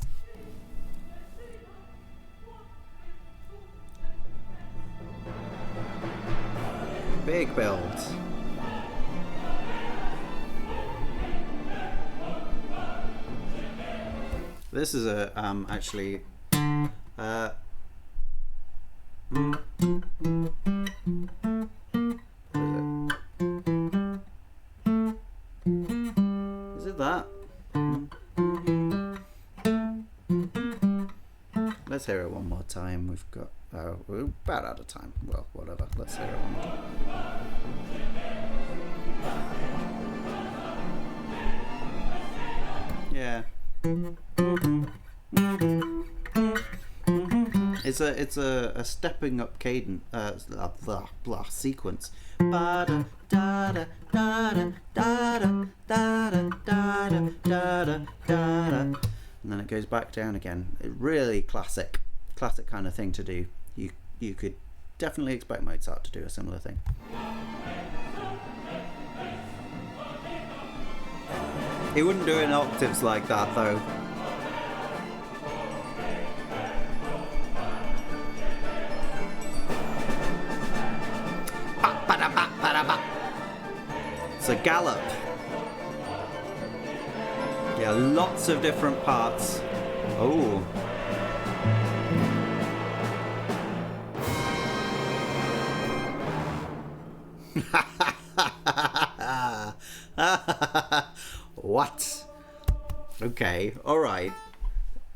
Big build. This is a actually is it that? Let's hear it one more time. We've got we're about out of time. Well, whatever. Let's hear it one more time. Yeah. It's a stepping up cadence sequence. And then it goes back down again. Really classic kind of thing to do. You could definitely expect Mozart to do a similar thing. He wouldn't do it in octaves like that, though. It's a gallop. Yeah, lots of different parts. Oh. What? Okay, alright.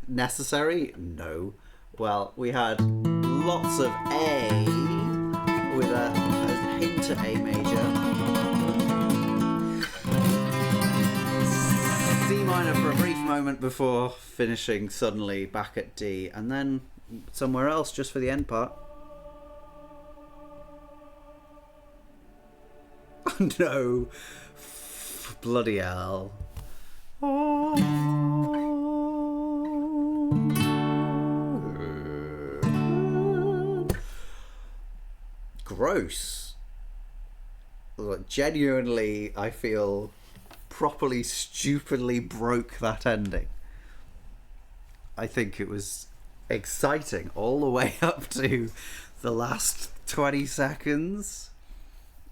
Necessary? No. Well, we had lots of A with a hint of A major. C minor for a brief moment before finishing suddenly back at D, and then somewhere else just for the end part. Oh no. Bloody hell. Oh. gross. Like, genuinely, I feel properly, stupidly broke that ending. I think it was exciting all the way up to the last 20 seconds.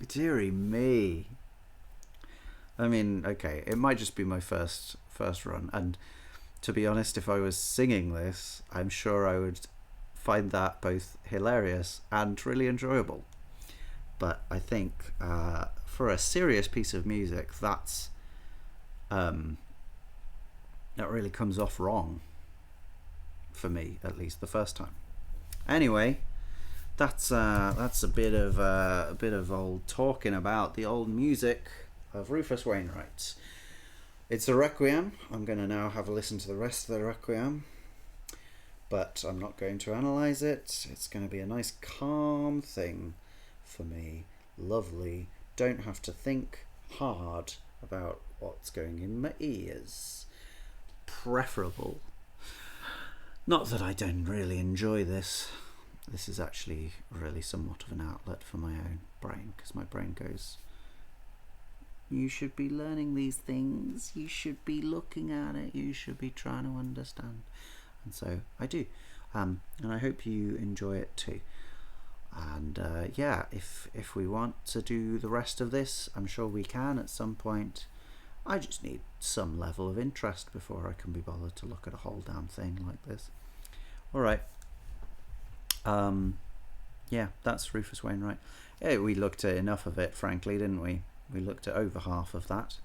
Deary me. I mean, okay, it might just be my first run, and to be honest, if I was singing this, I'm sure I would find that both hilarious and really enjoyable. But I think for a serious piece of music, that really comes off wrong, for me at least, the first time. Anyway, that's a bit of old talking about the old music of Rufus Wainwright. It's a Requiem. I'm going to now have a listen to the rest of the Requiem, but I'm not going to analyse it. It's going to be a nice calm thing for me. Lovely. Don't have to think hard about what's going in my ears. Preferable. Not that I don't really enjoy this. This is actually really somewhat of an outlet for my own brain, because my brain goes, you should be learning these things, you should be looking at it, you should be trying to understand. And so I do. And I hope you enjoy it too. And yeah, if we want to do the rest of this, I'm sure we can at some point. I just need some level of interest before I can be bothered to look at a whole damn thing like this. Alright. Yeah, that's Rufus Wainwright. Yeah, we looked at enough of it, frankly, didn't we? We looked at over half of that.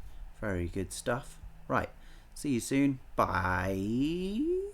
Very good stuff. Right. See you soon. Bye.